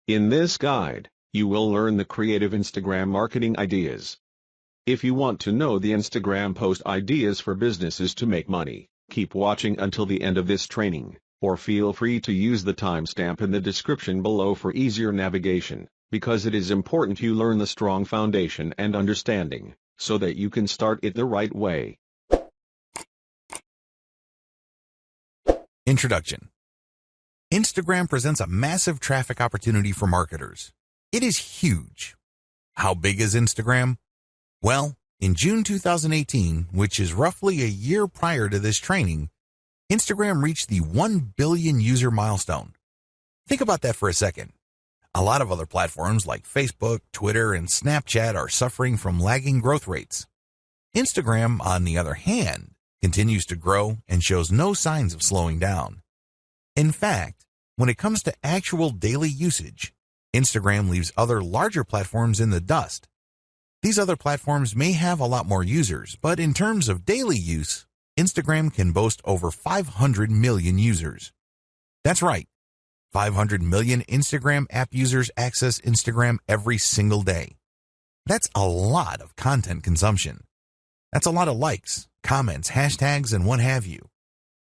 In this guide, you will learn the creative Instagram marketing ideas. If you want to know the Instagram post ideas for businesses to make money, keep watching until the end of this training, or feel free to use the timestamp in the description below for easier navigation, because it is important you learn the strong foundation and understanding, so that you can start it the right way. Introduction. Instagram presents a massive traffic opportunity for marketers. It is huge. How big is Instagram? Well, in June 2018, which is roughly a year prior to this training, Instagram reached the 1 billion user milestone. Think about that for a second. A lot of other platforms like Facebook, Twitter, and Snapchat are suffering from lagging growth rates. Instagram, on the other hand, continues to grow and shows no signs of slowing down. In fact, when it comes to actual daily usage, Instagram leaves other larger platforms in the dust. These other platforms may have a lot more users, but in terms of daily use, Instagram can boast over 500 million users. That's right, 500 million Instagram app users access Instagram every single day. That's a lot of content consumption. That's a lot of likes, comments, hashtags, and what have you.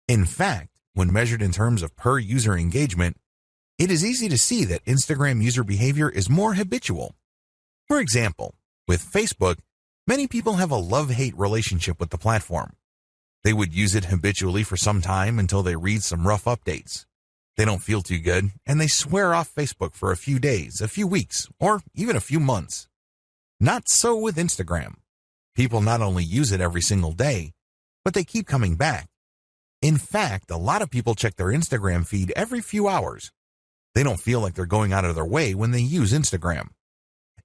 In fact, when measured in terms of per user engagement, it is easy to see that Instagram user behavior is more habitual. For example, with Facebook, many people have a love-hate relationship with the platform. They would use it habitually for some time until they read some rough updates. They don't feel too good, and they swear off Facebook for a few days, a few weeks, or even a few months. Not so with Instagram. People not only use it every single day, but they keep coming back. In fact, a lot of people check their Instagram feed every few hours. They don't feel like they're going out of their way when they use Instagram.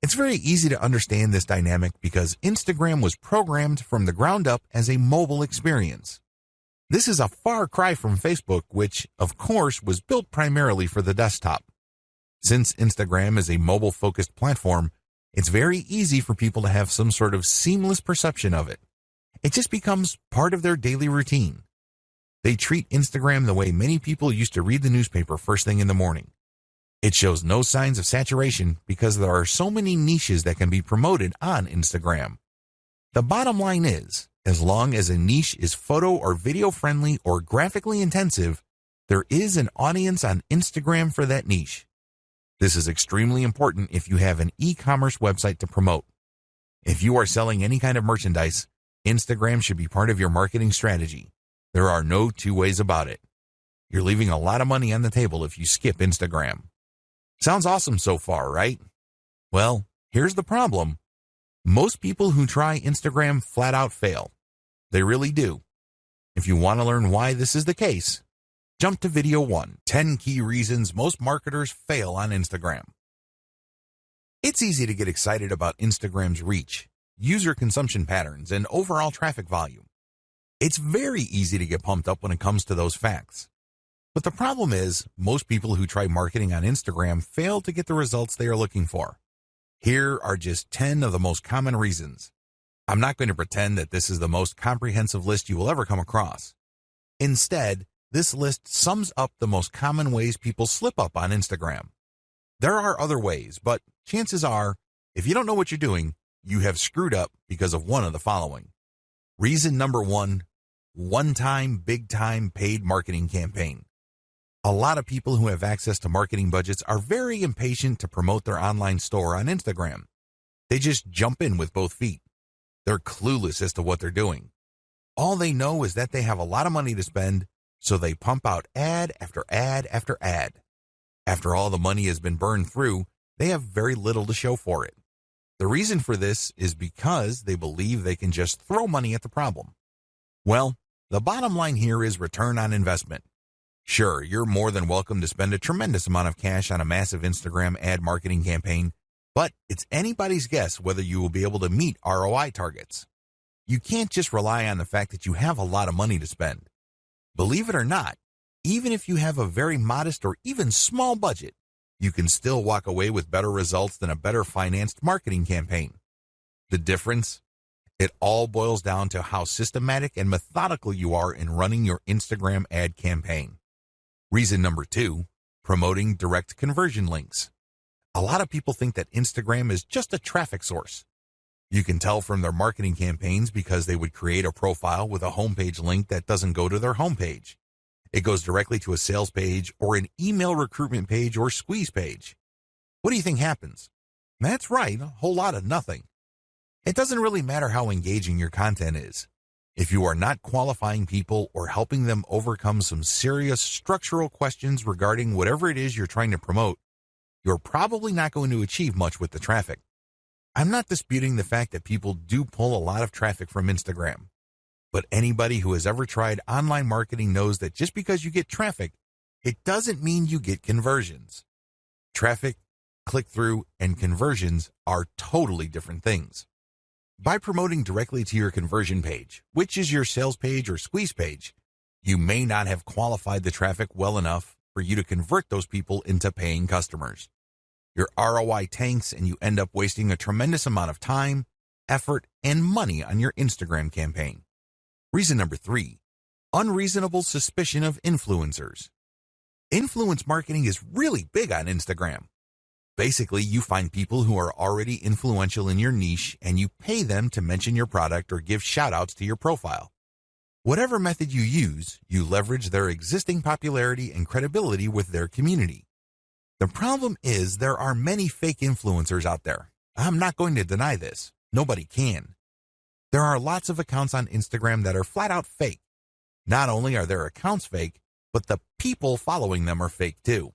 It's very easy to understand this dynamic because Instagram was programmed from the ground up as a mobile experience. This is a far cry from Facebook, which, of course, was built primarily for the desktop. Since Instagram is a mobile-focused platform, it's very easy for people to have some sort of seamless perception of it. It just becomes part of their daily routine. They treat Instagram the way many people used to read the newspaper first thing in the morning. It shows no signs of saturation because there are so many niches that can be promoted on Instagram. The bottom line is, as long as a niche is photo or video friendly or graphically intensive, there is an audience on Instagram for that niche. This is extremely important if you have an e-commerce website to promote. If you are selling any kind of merchandise, Instagram should be part of your marketing strategy. There are no two ways about it. You're leaving a lot of money on the table if you skip Instagram. Sounds awesome so far, right? Well, here's the problem. Most people who try Instagram flat out fail. They really do. If you want to learn why this is the case, jump to video 1, 10 key reasons most marketers fail on Instagram. It's easy to get excited about Instagram's reach, user consumption patterns, and overall traffic volume. It's very easy to get pumped up when it comes to those facts. But the problem is, most people who try marketing on Instagram fail to get the results they are looking for. Here are just 10 of the most common reasons. I'm not going to pretend that this is the most comprehensive list you will ever come across. Instead, this list sums up the most common ways people slip up on Instagram. There are other ways, but chances are, if you don't know what you're doing, you have screwed up because of one of the following. Reason number 1, one-time, big-time paid marketing campaign. A lot of people who have access to marketing budgets are very impatient to promote their online store on Instagram. They just jump in with both feet. They're clueless as to what they're doing. All they know is that they have a lot of money to spend, so they pump out ad after ad after ad. After all the money has been burned through, they have very little to show for it. The reason for this is because they believe they can just throw money at the problem. Well, the bottom line here is return on investment. Sure, you're more than welcome to spend a tremendous amount of cash on a massive Instagram ad marketing campaign, but it's anybody's guess whether you will be able to meet ROI targets. You can't just rely on the fact that you have a lot of money to spend. Believe it or not, even if you have a very modest or even small budget, you can still walk away with better results than a better financed marketing campaign. The difference? It all boils down to how systematic and methodical you are in running your Instagram ad campaign. Reason number 2, promoting direct conversion links. A lot of people think that Instagram is just a traffic source. You can tell from their marketing campaigns because they would create a profile with a homepage link that doesn't go to their homepage. It goes directly to a sales page or an email recruitment page or squeeze page. What do you think happens? That's right, a whole lot of nothing. It doesn't really matter how engaging your content is. If you are not qualifying people or helping them overcome some serious structural questions regarding whatever it is you're trying to promote, you're probably not going to achieve much with the traffic. I'm not disputing the fact that people do pull a lot of traffic from Instagram. But anybody who has ever tried online marketing knows that just because you get traffic, it doesn't mean you get conversions. Traffic, click-through, and conversions are totally different things. By promoting directly to your conversion page, which is your sales page or squeeze page, you may not have qualified the traffic well enough for you to convert those people into paying customers. Your ROI tanks and you end up wasting a tremendous amount of time, effort, and money on your Instagram campaign. Reason number 3, unreasonable suspicion of influencers. Influence marketing is really big on Instagram. Basically, you find people who are already influential in your niche and you pay them to mention your product or give shout-outs to your profile. Whatever method you use, you leverage their existing popularity and credibility with their community. The problem is there are many fake influencers out there. I'm not going to deny this. Nobody can. There are lots of accounts on Instagram that are flat out fake. Not only are their accounts fake, but the people following them are fake too.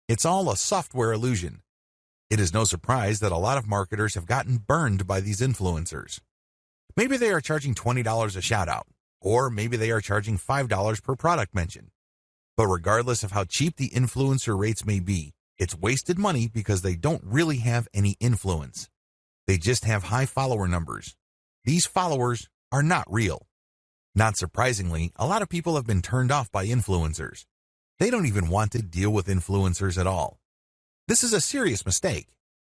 It's all a software illusion. It is no surprise that a lot of marketers have gotten burned by these influencers. Maybe they are charging $20 a shout out, or maybe they are charging $5 per product mention. But regardless of how cheap the influencer rates may be, it's wasted money because they don't really have any influence. They just have high follower numbers. These followers are not real. Not surprisingly, a lot of people have been turned off by influencers. They don't even want to deal with influencers at all. This is a serious mistake.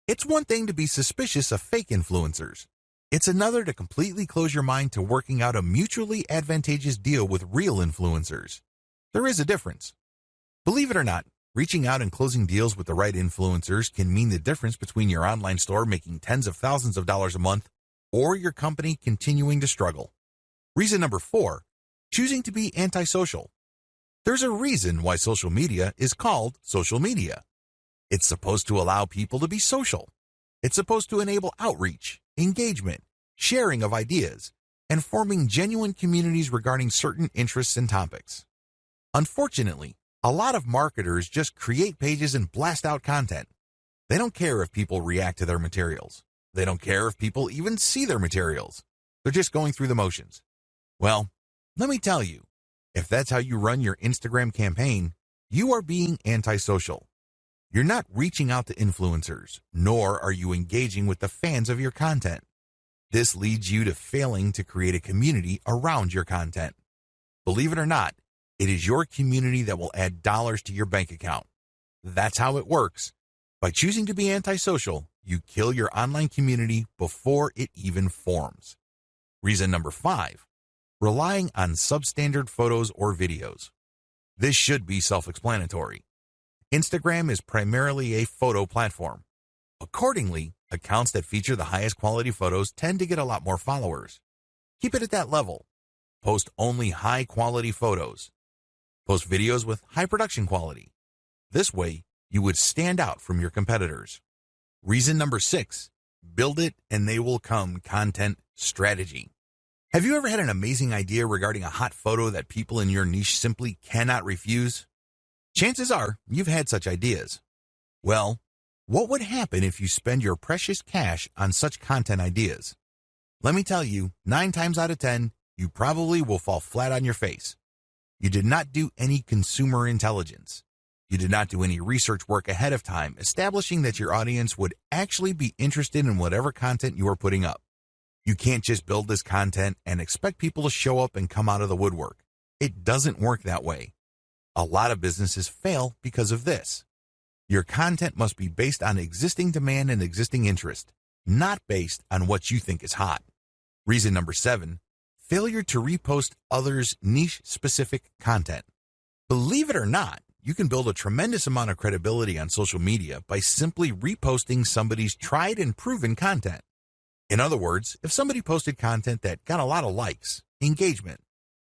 It's one thing to be suspicious of fake influencers. It's another to completely close your mind to working out a mutually advantageous deal with real influencers. There is a difference. Believe it or not, reaching out and closing deals with the right influencers can mean the difference between your online store making tens of thousands of dollars a month or your company continuing to struggle. Reason number 4, choosing to be antisocial. There's a reason why social media is called social media. It's supposed to allow people to be social. It's supposed to enable outreach, engagement, sharing of ideas, and forming genuine communities regarding certain interests and topics. Unfortunately, a lot of marketers just create pages and blast out content. They don't care if people react to their materials. They don't care if people even see their materials. They're just going through the motions. Well, let me tell you, if that's how you run your Instagram campaign, you are being antisocial. You're not reaching out to influencers, nor are you engaging with the fans of your content. This leads you to failing to create a community around your content. Believe it or not, it is your community that will add dollars to your bank account. That's how it works. By choosing to be antisocial, you kill your online community before it even forms. Reason number 5, relying on substandard photos or videos. This should be self-explanatory. Instagram is primarily a photo platform. Accordingly, accounts that feature the highest quality photos tend to get a lot more followers. Keep it at that level. Post only high-quality photos. Post videos with high production quality. This way, you would stand out from your competitors. Reason number 6, build it and they will come content strategy. Have you ever had an amazing idea regarding a hot photo that people in your niche simply cannot refuse? Chances are you've had such ideas. Well, what would happen if you spend your precious cash on such content ideas? Let me tell you, 9 times out of 10, you probably will fall flat on your face. You did not do any consumer intelligence. You did not do any research work ahead of time establishing that your audience would actually be interested in whatever content you are putting up. You can't just build this content and expect people to show up and come out of the woodwork. It doesn't work that way. A lot of businesses fail because of this. Your content must be based on existing demand and existing interest, not based on what you think is hot. Reason number 7, failure to repost others' niche-specific content. Believe it or not, you can build a tremendous amount of credibility on social media by simply reposting somebody's tried and proven content. In other words, if somebody posted content that got a lot of likes, engagement,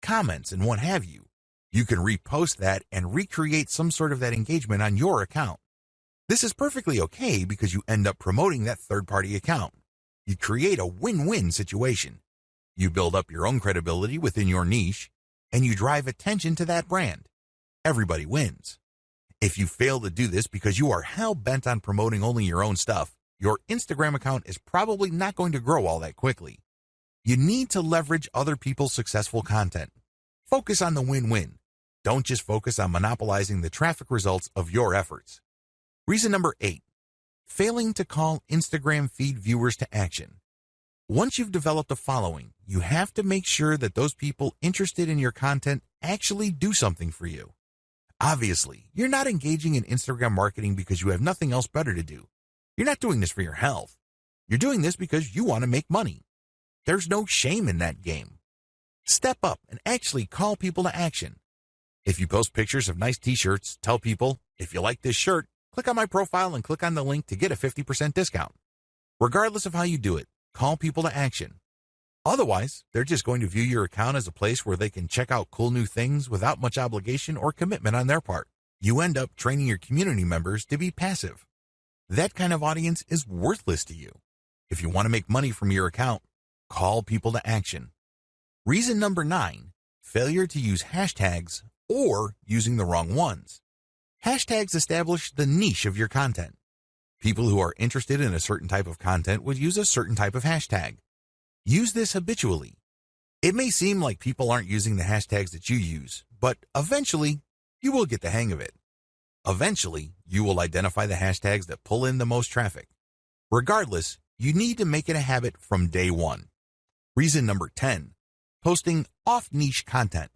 comments, and what have you, you can repost that and recreate some sort of that engagement on your account. This is perfectly okay because you end up promoting that third-party account. You create a win-win situation. You build up your own credibility within your niche, and you drive attention to that brand. Everybody wins. If you fail to do this because you are hell-bent on promoting only your own stuff, your Instagram account is probably not going to grow all that quickly. You need to leverage other people's successful content. Focus on the win-win. Don't just focus on monopolizing the traffic results of your efforts. Reason number 8, failing to call Instagram feed viewers to action. Once you've developed a following, you have to make sure that those people interested in your content actually do something for you. Obviously, you're not engaging in Instagram marketing because you have nothing else better to do. You're not doing this for your health. You're doing this because you want to make money. There's no shame in that game. Step up and actually call people to action. If you post pictures of nice t-shirts, tell people, if you like this shirt, click on my profile and click on the link to get a 50% discount. Regardless of how you do it, call people to action. Otherwise, they're just going to view your account as a place where they can check out cool new things without much obligation or commitment on their part. You end up training your community members to be passive. That kind of audience is worthless to you. If you want to make money from your account, call people to action. Reason number 9, failure to use hashtags or using the wrong ones. Hashtags establish the niche of your content. People who are interested in a certain type of content would use a certain type of hashtag. Use this habitually. It may seem like people aren't using the hashtags that you use, but eventually, you will get the hang of it. Eventually, you will identify the hashtags that pull in the most traffic. Regardless, you need to make it a habit from day one. Reason number 10, posting off-niche content.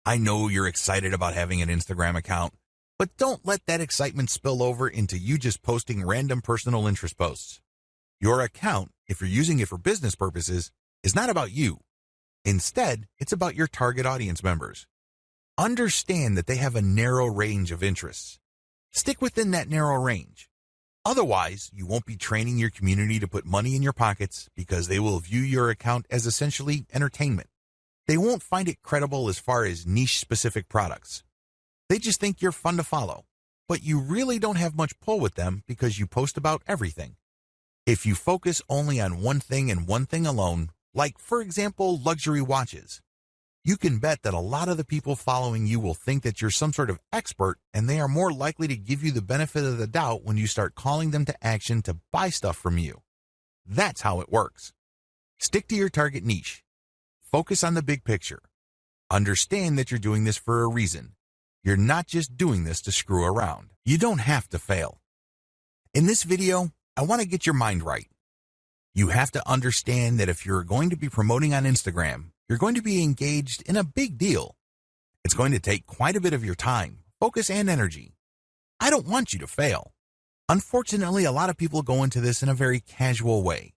I know you're excited about having an Instagram account, but don't let that excitement spill over into you just posting random personal interest posts. Your account, if you're using it for business purposes, is not about you. Instead, it's about your target audience members. Understand that they have a narrow range of interests. Stick within that narrow range. Otherwise, you won't be training your community to put money in your pockets because they will view your account as essentially entertainment. They won't find it credible as far as niche-specific products. They just think you're fun to follow, but you really don't have much pull with them because you post about everything. If you focus only on one thing and one thing alone, like, for example, luxury watches, you can bet that a lot of the people following you will think that you're some sort of expert, and they are more likely to give you the benefit of the doubt when you start calling them to action to buy stuff from you. That's how it works. Stick to your target niche. Focus on the big picture. Understand that you're doing this for a reason. You're not just doing this to screw around. You don't have to fail. In this video, I want to get your mind right. You have to understand that if you're going to be promoting on Instagram, you're going to be engaged in a big deal. It's going to take quite a bit of your time, focus, and energy. I don't want you to fail. Unfortunately, a lot of people go into this in a very casual way.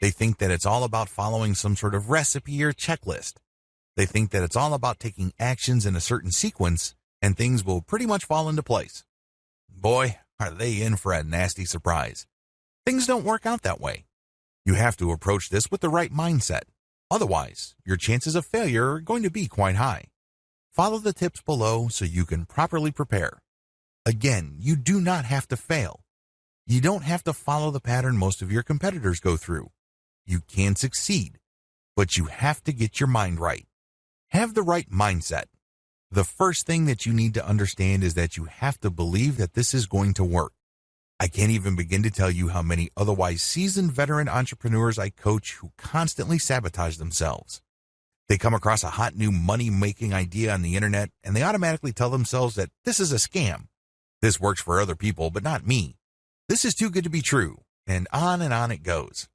They think that it's all about following some sort of recipe or checklist. They think that it's all about taking actions in a certain sequence, and things will pretty much fall into place. Boy, are they in for a nasty surprise. Things don't work out that way. You have to approach this with the right mindset. Otherwise, your chances of failure are going to be quite high. Follow the tips below so you can properly prepare. Again, you do not have to fail. You don't have to follow the pattern most of your competitors go through. You can succeed, but you have to get your mind right. Have the right mindset. The first thing that you need to understand is that you have to believe that this is going to work. I can't even begin to tell you how many otherwise seasoned veteran entrepreneurs I coach who constantly sabotage themselves. They come across a hot new money-making idea on the internet and they automatically tell themselves that this is a scam. This works for other people, but not me. This is too good to be true, and on it goes.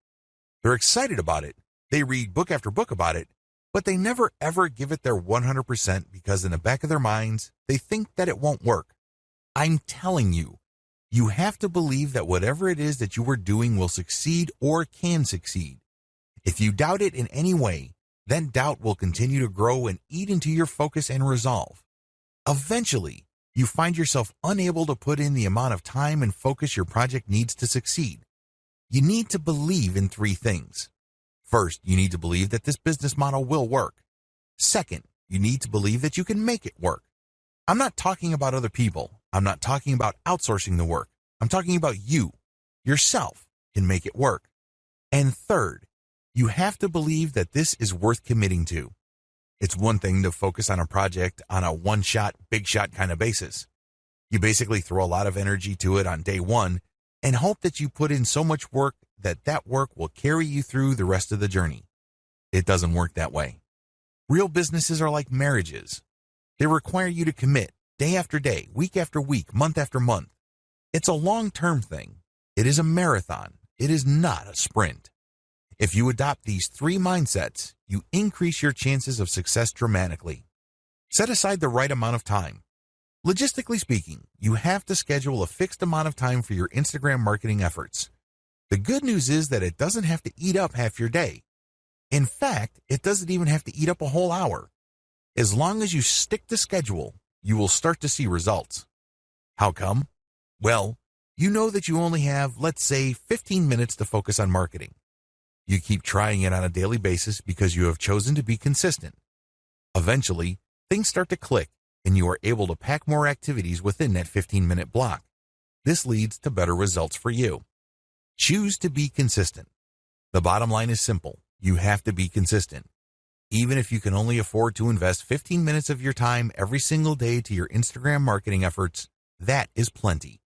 They're excited about it. They read book after book about it, but they never ever give it their 100% because in the back of their minds, they think that it won't work. I'm telling you, you have to believe that whatever it is that you are doing will succeed or can succeed. If you doubt it in any way, then doubt will continue to grow and eat into your focus and resolve. Eventually, You find yourself unable to put in the amount of time and focus your project needs to succeed. You need to believe in three things. First, you need to believe that this business model will work. Second, you need to believe that you can make it work. I'm not talking about other people. I'm not talking about outsourcing the work. I'm talking about you, yourself, can make it work. And third, you have to believe that this is worth committing to. It's one thing to focus on a project on a one-shot, big-shot kind of basis. You basically throw a lot of energy to it on day one and hope that you put in so much work that that work will carry you through the rest of the journey. It doesn't work that way. Real businesses are like marriages. They require you to commit day after day, week after week, month after month. It's a long-term thing. It is a marathon. It is not a sprint. If you adopt these three mindsets, you increase your chances of success dramatically. Set aside the right amount of time. Logistically speaking, you have to schedule a fixed amount of time for your Instagram marketing efforts. The good news is that it doesn't have to eat up half your day. In fact, it doesn't even have to eat up a whole hour. As long as you stick to schedule, you will start to see results. How come? Well, you know that you only have, let's say, 15 minutes to focus on marketing. You keep trying it on a daily basis because you have chosen to be consistent. Eventually, things start to click and you are able to pack more activities within that 15-minute block. This leads to better results for you. Choose to be consistent. The bottom line is simple. You have to be consistent. Even if you can only afford to invest 15 minutes of your time every single day to your Instagram marketing efforts, that is plenty.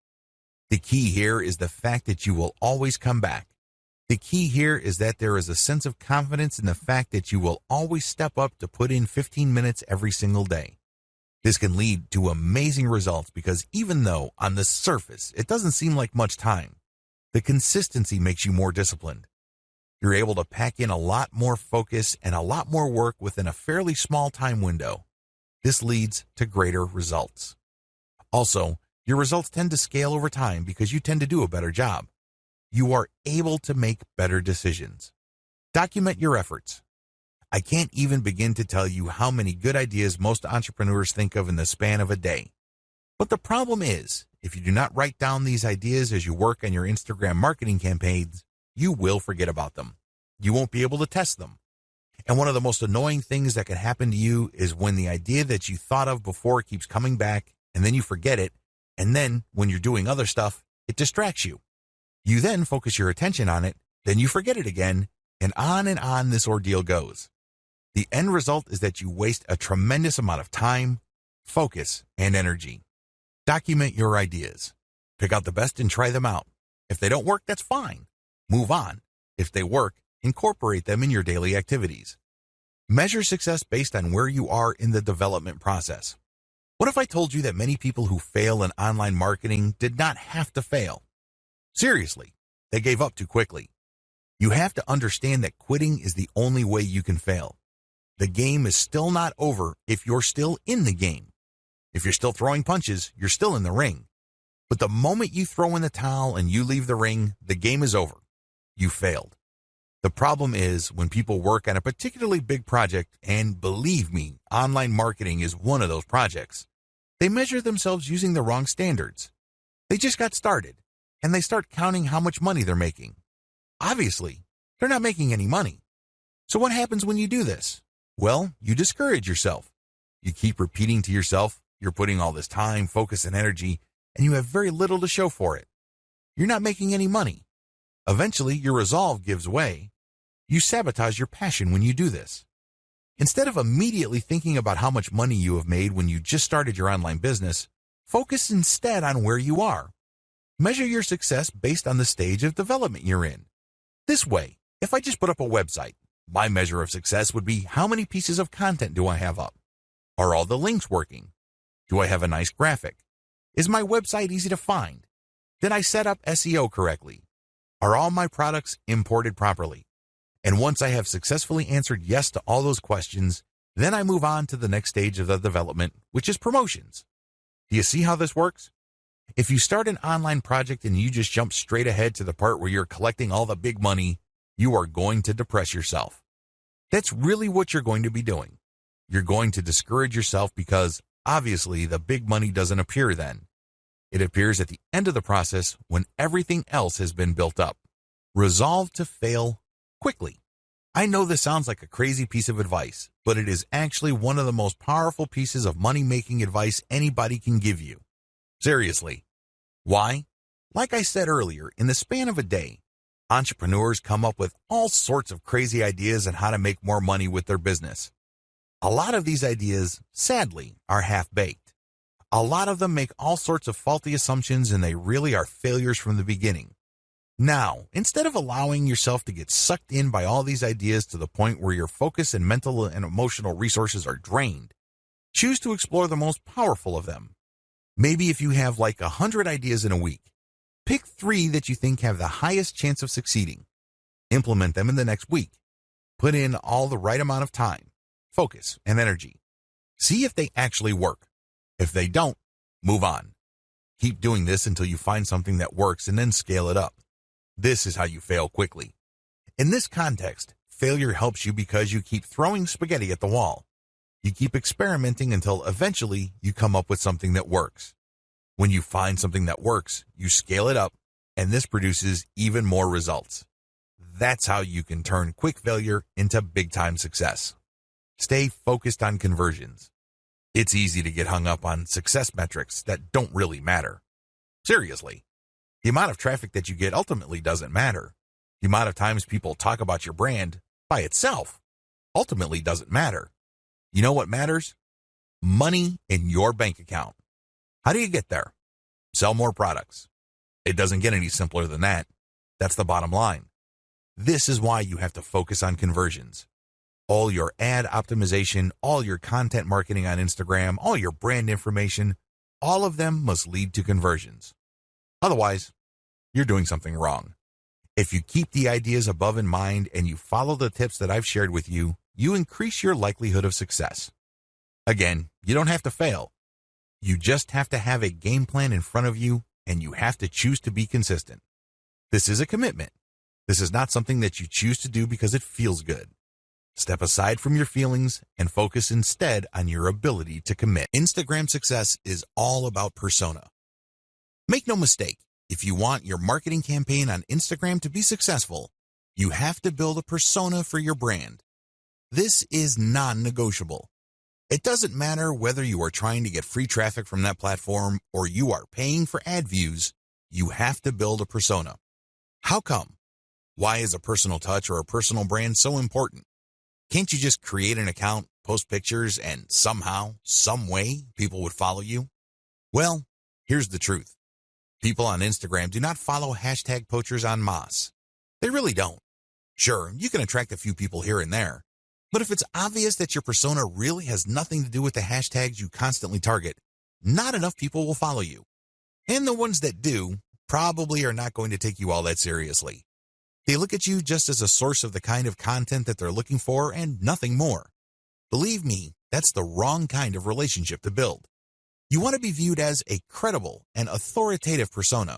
The key here is the fact that you will always come back. The key here is that there is a sense of confidence in the fact that you will always step up to put in 15 minutes every single day. This can lead to amazing results because even though on the surface it doesn't seem like much time, the consistency makes you more disciplined. You're able to pack in a lot more focus and a lot more work within a fairly small time window. This leads to greater results. Also, your results tend to scale over time because you tend to do a better job. You are able to make better decisions. Document your efforts. I can't even begin to tell you how many good ideas most entrepreneurs think of in the span of a day. But the problem is, if you do not write down these ideas as you work on your Instagram marketing campaigns, you will forget about them. You won't be able to test them. And one of the most annoying things that can happen to you is when the idea that you thought of before keeps coming back, and then you forget it, and then when you're doing other stuff, it distracts you. You then focus your attention on it, then you forget it again, and on this ordeal goes. The end result is that you waste a tremendous amount of time, focus, and energy. Document your ideas. Pick out the best and try them out. If they don't work, that's fine. Move on. If they work, incorporate them in your daily activities. Measure success based on where you are in the development process. What if I told you that many people who fail in online marketing did not have to fail? Seriously, they gave up too quickly. You have to understand that quitting is the only way you can fail. The game is still not over if you're still in the game. If you're still throwing punches, you're still in the ring. But the moment you throw in the towel and you leave the ring, the game is over. You failed. The problem is when people work on a particularly big project, and believe me, online marketing is one of those projects, they measure themselves using the wrong standards. They just got started, and they start counting how much money they're making. Obviously, they're not making any money. So what happens when you do this? Well, you discourage yourself. You keep repeating to yourself, you're putting all this time, focus, and energy, and you have very little to show for it. You're not making any money. Eventually, your resolve gives way. You sabotage your passion when you do this. Instead of immediately thinking about how much money you have made when you just started your online business, focus instead on where you are. Measure your success based on the stage of development you're in. This way, if I just put up a website, my measure of success would be how many pieces of content do I have up? Are all the links working? Do I have a nice graphic? Is my website easy to find? Did I set up SEO correctly? Are all my products imported properly? And once I have successfully answered yes to all those questions, then I move on to the next stage of the development, which is promotions. Do you see how this works? If you start an online project and you just jump straight ahead to the part where you're collecting all the big money, you are going to depress yourself. That's really what you're going to be doing. You're going to discourage yourself because Obviously, the big money doesn't appear then. It appears at the end of the process when everything else has been built up. Resolve to fail quickly. I know this sounds like a crazy piece of advice, but it is actually one of the most powerful pieces of money-making advice anybody can give you. Seriously. Why? Like I said earlier, in the span of a day, entrepreneurs come up with all sorts of crazy ideas on how to make more money with their business. A lot of these ideas, sadly, are half-baked. A lot of them make all sorts of faulty assumptions and they really are failures from the beginning. Now, instead of allowing yourself to get sucked in by all these ideas to the point where your focus and mental and emotional resources are drained, choose to explore the most powerful of them. Maybe if you have like 100 ideas in a week, pick 3 that you think have the highest chance of succeeding. Implement them in the next week. Put in all the right amount of time, focus, and energy. See if they actually work. If they don't, move on. Keep doing this until you find something that works and then scale it up. This is how you fail quickly. In this context, failure helps you because you keep throwing spaghetti at the wall. You keep experimenting until eventually you come up with something that works. When you find something that works, you scale it up, and this produces even more results. That's how you can turn quick failure into big-time success. Stay focused on conversions. It's easy to get hung up on success metrics that don't really matter. Seriously. The amount of traffic that you get ultimately doesn't matter. The amount of times people talk about your brand by itself ultimately doesn't matter. You know what matters? Money in your bank account. How do you get there? Sell more products. It doesn't get any simpler than that. That's the bottom line. This is why you have to focus on conversions. All your ad optimization, all your content marketing on Instagram, all your brand information, all of them must lead to conversions. Otherwise, you're doing something wrong. If you keep the ideas above in mind and you follow the tips that I've shared with you, you increase your likelihood of success. Again, you don't have to fail. You just have to have a game plan in front of you, and you have to choose to be consistent. This is a commitment. This is not something that you choose to do because it feels good. Step aside from your feelings and focus instead on your ability to commit. Instagram success is all about persona. Make no mistake, if you want your marketing campaign on Instagram to be successful, you have to build a persona for your brand. This is non-negotiable. It doesn't matter whether you are trying to get free traffic from that platform or you are paying for ad views, you have to build a persona. How come? Why is a personal touch or a personal brand so important? Can't you just create an account, post pictures, and somehow, some way, people would follow you? Well, here's the truth. People on Instagram do not follow hashtag poachers en masse. They really don't. Sure, you can attract a few people here and there, but if it's obvious that your persona really has nothing to do with the hashtags you constantly target, not enough people will follow you. And the ones that do probably are not going to take you all that seriously. They look at you just as a source of the kind of content that they're looking for and nothing more. Believe me, that's the wrong kind of relationship to build. You want to be viewed as a credible and authoritative persona,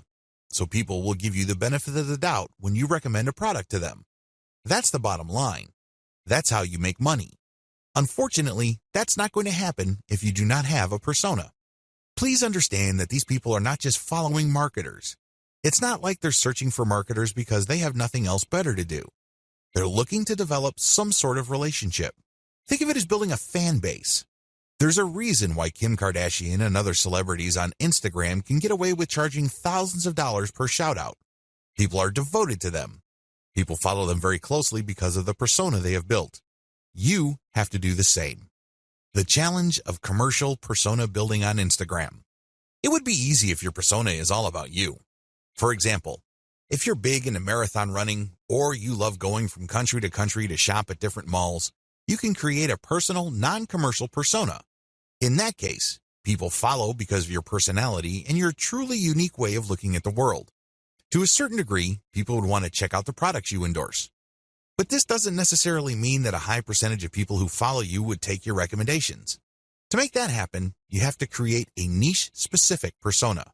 so people will give you the benefit of the doubt when you recommend a product to them. That's the bottom line. That's how you make money. Unfortunately, that's not going to happen if you do not have a persona. Please understand that these people are not just following marketers. It's not like they're searching for marketers because they have nothing else better to do. They're looking to develop some sort of relationship. Think of it as building a fan base. There's a reason why Kim Kardashian and other celebrities on Instagram can get away with charging thousands of dollars per shout-out. People are devoted to them. People follow them very closely because of the persona they have built. You have to do the same. The challenge of commercial persona building on Instagram. It would be easy if your persona is all about you. For example, if you're big into marathon running or you love going from country to country to shop at different malls, you can create a personal, non-commercial persona. In that case, people follow because of your personality and your truly unique way of looking at the world. To a certain degree, people would want to check out the products you endorse. But this doesn't necessarily mean that a high percentage of people who follow you would take your recommendations. To make that happen, you have to create a niche-specific persona.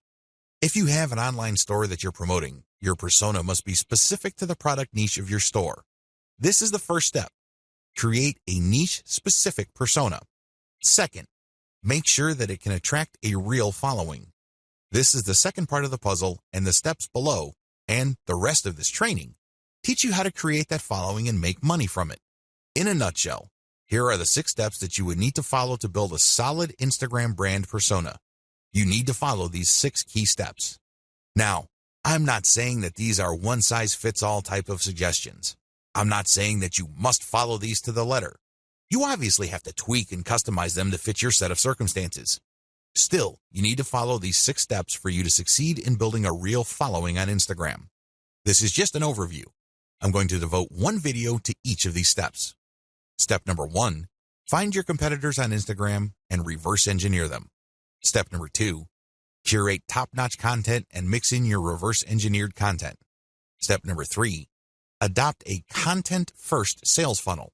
If you have an online store that you're promoting, your persona must be specific to the product niche of your store. This is the first step. Create a niche-specific persona. Second, Make sure that it can attract a real following. This is the second part of the puzzle, and the steps below, and the rest of this training, teach you how to create that following and make money from it. In a nutshell, here are the 6 steps that you would need to follow to build a solid Instagram brand persona. You need to follow these 6 key steps. Now, I'm not saying that these are one-size-fits-all type of suggestions. I'm not saying that you must follow these to the letter. You obviously have to tweak and customize them to fit your set of circumstances. Still, you need to follow these 6 steps for you to succeed in building a real following on Instagram. This is just an overview. I'm going to devote one video to each of these steps. Step number 1, find your competitors on Instagram and reverse engineer them. Step number 2, curate top-notch content and mix in your reverse engineered content. Step number 3, adopt a content-first sales funnel.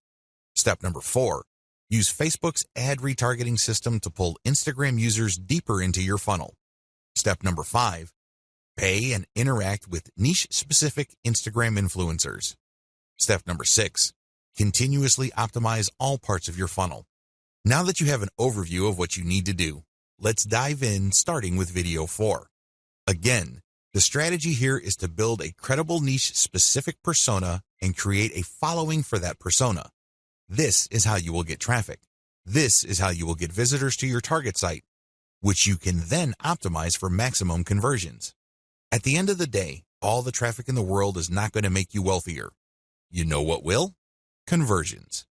Step number 4, use Facebook's ad retargeting system to pull Instagram users deeper into your funnel. Step number 5, pay and interact with niche-specific Instagram influencers. Step number 6, continuously optimize all parts of your funnel. Now that you have an overview of what you need to do, let's dive in, starting with video 4. Again, the strategy here is to build a credible niche-specific persona and create a following for that persona. This is how you will get traffic. This is how you will get visitors to your target site, which you can then optimize for maximum conversions. At the end of the day, all the traffic in the world is not going to make you wealthier. You know what will? Conversions.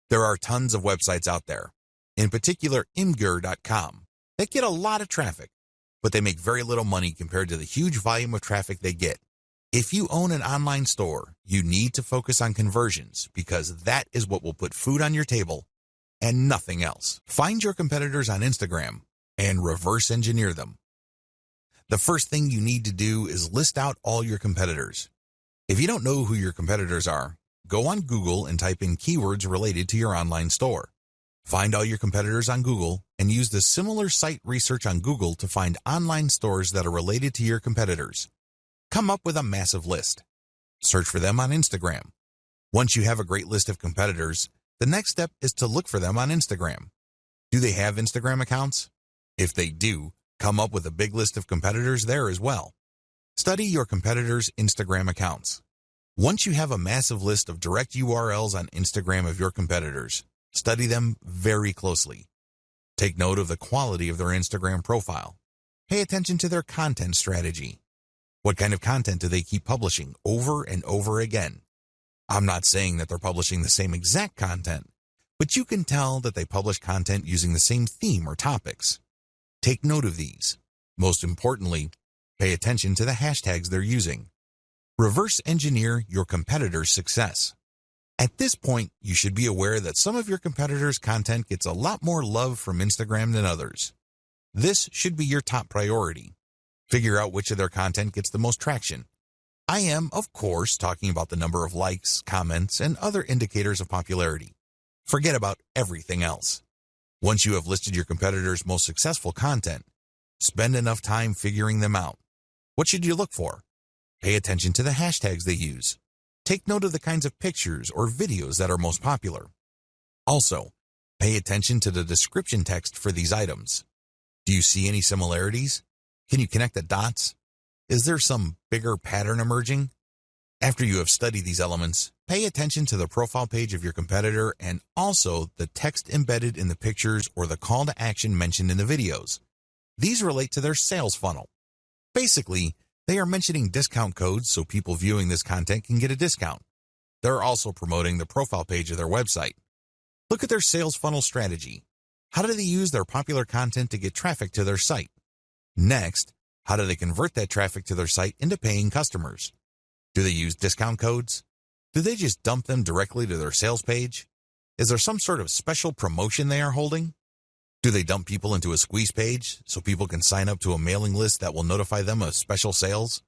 There are tons of websites out there, in particular Imgur.com, that get a lot of traffic, but they make very little money compared to the huge volume of traffic they get. If you own an online store, you need to focus on conversions because that is what will put food on your table and nothing else. Find your competitors on Instagram and reverse engineer them. The first thing you need to do is list out all your competitors. If you don't know who your competitors are, go on Google and type in keywords related to your online store. Find all your competitors on Google and use the similar site research on Google to find online stores that are related to your competitors. Come up with a massive list. Search for them on Instagram. Once you have a great list of competitors, the next step is to look for them on Instagram. Do they have Instagram accounts? If they do, come up with a big list of competitors there as well. Study your competitors' Instagram accounts. Once you have a massive list of direct URLs on Instagram of your competitors, study them very closely. Take note of the quality of their Instagram profile. Pay attention to their content strategy. What kind of content do they keep publishing over and over again? I'm not saying that they're publishing the same exact content, but you can tell that they publish content using the same theme or topics. Take note of these. Most importantly, pay attention to the hashtags they're using. Reverse engineer your competitors' success. At this point, you should be aware that some of your competitors' content gets a lot more love from Instagram than others. This should be your top priority. Figure out which of their content gets the most traction. I am, of course, talking about the number of likes, comments, and other indicators of popularity. Forget about everything else. Once you have listed your competitors' most successful content, spend enough time figuring them out. What should you look for? Pay attention to the hashtags they use. Take note of the kinds of pictures or videos that are most popular. Also, pay attention to the description text for these items. Do you see any similarities? Can you connect the dots? Is there some bigger pattern emerging? After you have studied these elements, pay attention to the profile page of your competitor and also the text embedded in the pictures or the call to action mentioned in the videos. These relate to their sales funnel. Basically, they are mentioning discount codes so people viewing this content can get a discount. They're also promoting the profile page of their website. Look at their sales funnel strategy. How do they use their popular content to get traffic to their site? Next, how do they convert that traffic to their site into paying customers? Do they use discount codes? Do they just dump them directly to their sales page? Is there some sort of special promotion they are holding? Do they dump people into a squeeze page so people can sign up to a mailing list that will notify them of special sales?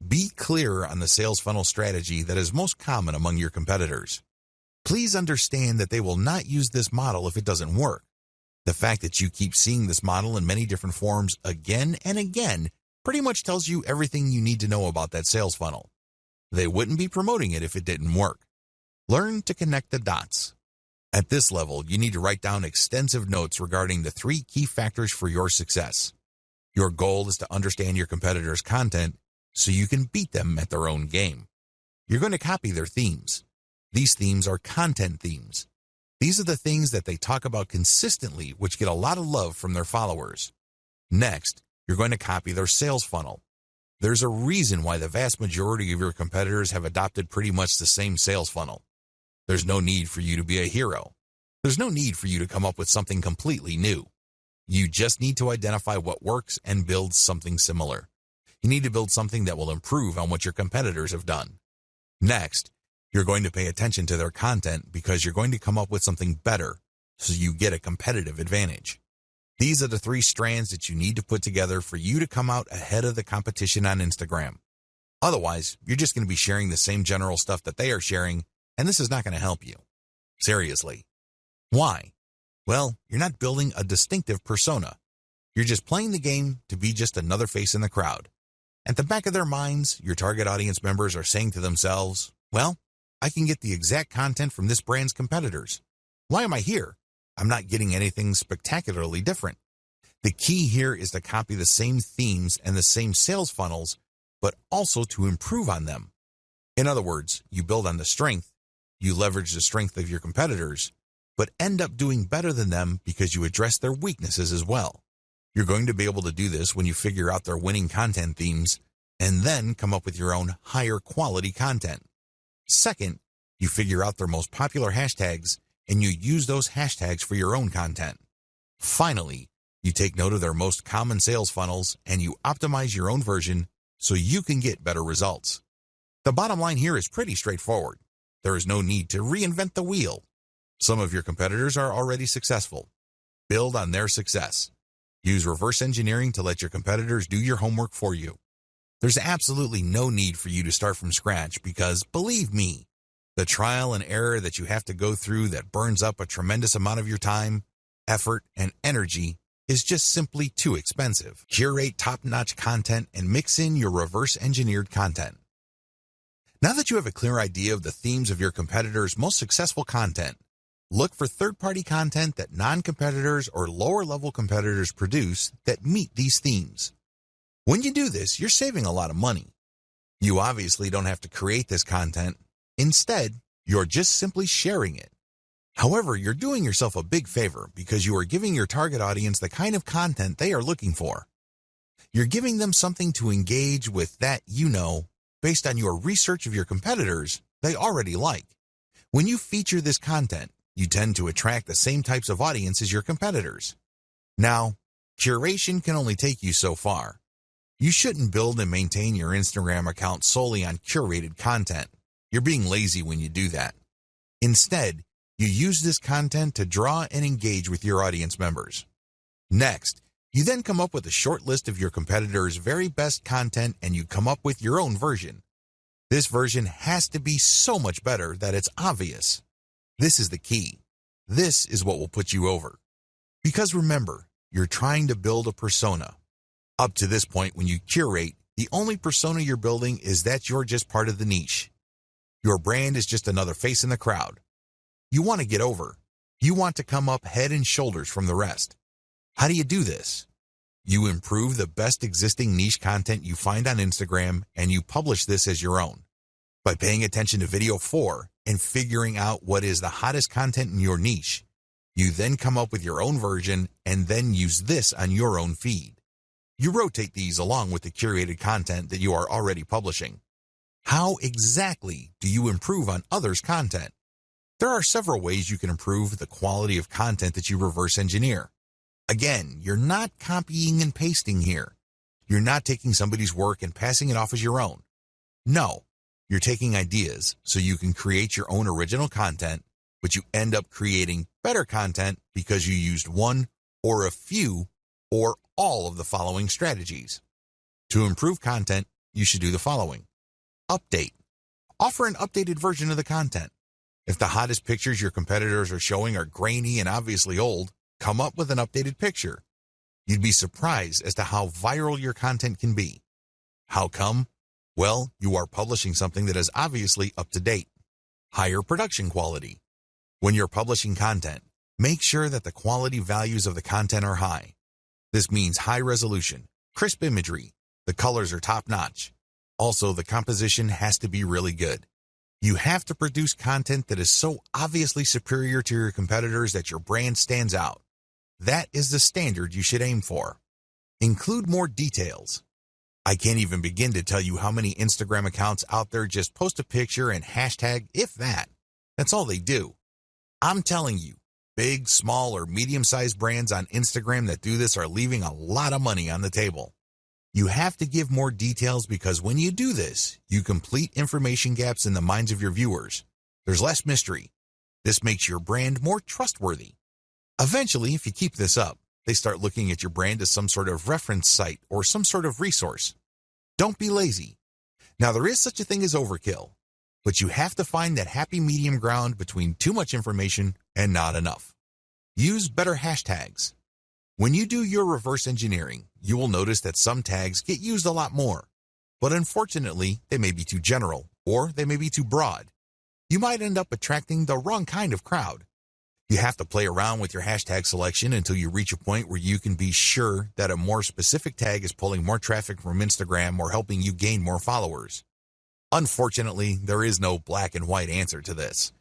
Be clear on the sales funnel strategy that is most common among your competitors. Please understand that they will not use this model if it doesn't work. The fact that you keep seeing this model in many different forms again and again pretty much tells you everything you need to know about that sales funnel. They wouldn't be promoting it if it didn't work. Learn to connect the dots. At this level, you need to write down extensive notes regarding the 3 key factors for your success. Your goal is to understand your competitors' content so you can beat them at their own game. You're going to copy their themes. These themes are content themes. These are the things that they talk about consistently, which get a lot of love from their followers. Next, you're going to copy their sales funnel. There's a reason why the vast majority of your competitors have adopted pretty much the same sales funnel. There's no need for you to be a hero. There's no need for you to come up with something completely new. You just need to identify what works and build something similar. You need to build something that will improve on what your competitors have done. Next, you're going to pay attention to their content because you're going to come up with something better so you get a competitive advantage. These are the 3 strands that you need to put together for you to come out ahead of the competition on Instagram. Otherwise, you're just going to be sharing the same general stuff that they are sharing, and this is not going to help you. Seriously. Why? Well, you're not building a distinctive persona. You're just playing the game to be just another face in the crowd. At the back of their minds, your target audience members are saying to themselves, well, I can get the exact content from this brand's competitors. Why am I here? I'm not getting anything spectacularly different. The key here is to copy the same themes and the same sales funnels, but also to improve on them. In other words, you build on the strength, you leverage the strength of your competitors, but end up doing better than them because you address their weaknesses as well. You're going to be able to do this when you figure out their winning content themes and then come up with your own higher quality content. Second, you figure out their most popular hashtags and you use those hashtags for your own content. Finally, you take note of their most common sales funnels and you optimize your own version so you can get better results. The bottom line here is pretty straightforward. There is no need to reinvent the wheel. Some of your competitors are already successful. Build on their success. Use reverse engineering to let your competitors do your homework for you. There's absolutely no need for you to start from scratch because, believe me, the trial and error that you have to go through that burns up a tremendous amount of your time, effort, and energy is just simply too expensive. Curate top-notch content and mix in your reverse-engineered content. Now that you have a clear idea of the themes of your competitors' most successful content, look for third-party content that non-competitors or lower-level competitors produce that meet these themes. When you do this, you're saving a lot of money. You obviously don't have to create this content. Instead, you're just simply sharing it. However, you're doing yourself a big favor because you are giving your target audience the kind of content they are looking for. You're giving them something to engage with that based on your research of your competitors, they already like. When you feature this content, you tend to attract the same types of audience as your competitors. Now, curation can only take you so far. You shouldn't build and maintain your Instagram account solely on curated content. You're being lazy when you do that. Instead, you use this content to draw and engage with your audience members. Next, you then come up with a short list of your competitors' very best content and you come up with your own version. This version has to be so much better that it's obvious. This is the key. This is what will put you over. Because remember, you're trying to build a persona. Up to this point, when you curate, the only persona you're building is that you're just part of the niche. Your brand is just another face in the crowd. You want to get over. You want to come up head and shoulders from the rest. How do you do this? You improve the best existing niche content you find on Instagram and you publish this as your own. By paying attention to video 4 and figuring out what is the hottest content in your niche, you then come up with your own version and then use this on your own feed. You rotate these along with the curated content that you are already publishing. How exactly do you improve on others' content? There are several ways you can improve the quality of content that you reverse engineer. Again, you're not copying and pasting here. You're not taking somebody's work and passing it off as your own. No, you're taking ideas so you can create your own original content, but you end up creating better content because you used one or a few or all of the following strategies. To improve content, you should do the following. Update. Offer an updated version of the content. If the hottest pictures your competitors are showing are grainy and obviously old, come up with an updated picture. You'd be surprised as to how viral your content can be. How come? Well, you are publishing something that is obviously up to date. Higher production quality. When you're publishing content, make sure that the quality values of the content are high. This means high resolution, crisp imagery, the colors are top-notch. Also, the composition has to be really good. You have to produce content that is so obviously superior to your competitors that your brand stands out. That is the standard you should aim for. Include more details. I can't even begin to tell you how many Instagram accounts out there just post a picture and hashtag, if that. That's all they do. I'm telling you, big, small, or medium-sized brands on Instagram that do this are leaving a lot of money on the table. You have to give more details because when you do this, you complete information gaps in the minds of your viewers. There's less mystery. This makes your brand more trustworthy. Eventually, if you keep this up, they start looking at your brand as some sort of reference site or some sort of resource. Don't be lazy. Now, there is such a thing as overkill, but you have to find that happy medium ground between too much information and not enough. Use better hashtags. When you do your reverse engineering, you will notice that some tags get used a lot more, but unfortunately, they may be too general or they may be too broad. You might end up attracting the wrong kind of crowd. You have to play around with your hashtag selection until you reach a point where you can be sure that a more specific tag is pulling more traffic from Instagram or helping you gain more followers. Unfortunately, there is no black and white answer to this.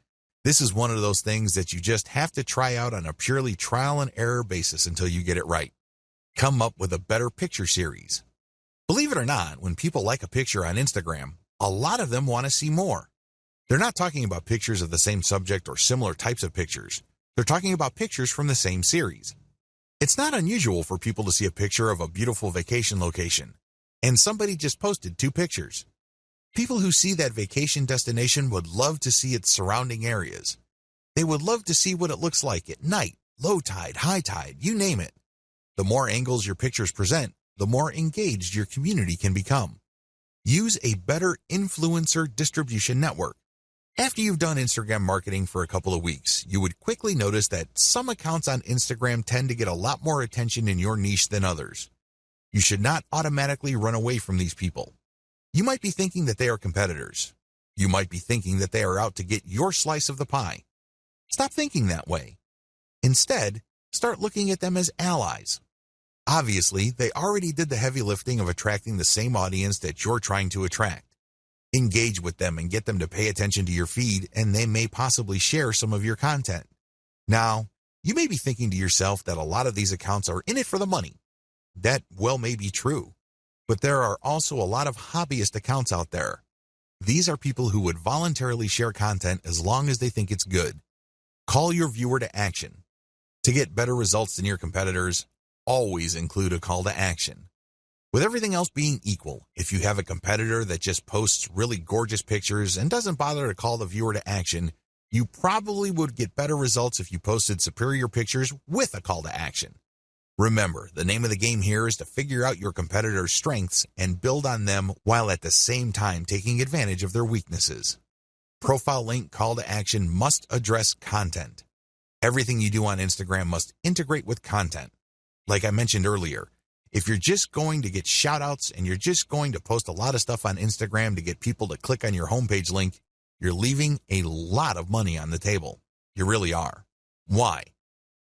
This is one of those things that you just have to try out on a purely trial and error basis until you get it right. Come up with a better picture series. Believe it or not, when people like a picture on Instagram, a lot of them want to see more. They're not talking about pictures of the same subject or similar types of pictures. They're talking about pictures from the same series. It's not unusual for people to see a picture of a beautiful vacation location, and somebody just posted 2 pictures. People who see that vacation destination would love to see its surrounding areas. They would love to see what it looks like at night, low tide, high tide, you name it. The more angles your pictures present, the more engaged your community can become. Use a better influencer distribution network. After you've done Instagram marketing for a couple of weeks, you would quickly notice that some accounts on Instagram tend to get a lot more attention in your niche than others. You should not automatically run away from these people. You might be thinking that they are competitors. You might be thinking that they are out to get your slice of the pie. Stop thinking that way. Instead, start looking at them as allies. Obviously, they already did the heavy lifting of attracting the same audience that you're trying to attract. Engage with them and get them to pay attention to your feed, and they may possibly share some of your content. Now, you may be thinking to yourself that a lot of these accounts are in it for the money. That well may be true, but there are also a lot of hobbyist accounts out there. These are people who would voluntarily share content as long as they think it's good. Call your viewer to action. To get better results than your competitors, always include a call to action. With everything else being equal, if you have a competitor that just posts really gorgeous pictures and doesn't bother to call the viewer to action, you probably would get better results if you posted superior pictures with a call to action. Remember, the name of the game here is to figure out your competitor's strengths and build on them while at the same time taking advantage of their weaknesses. Profile link call to action must address content. Everything you do on Instagram must integrate with content. Like I mentioned earlier, if you're just going to get shout-outs and you're just going to post a lot of stuff on Instagram to get people to click on your homepage link, you're leaving a lot of money on the table. You really are. Why?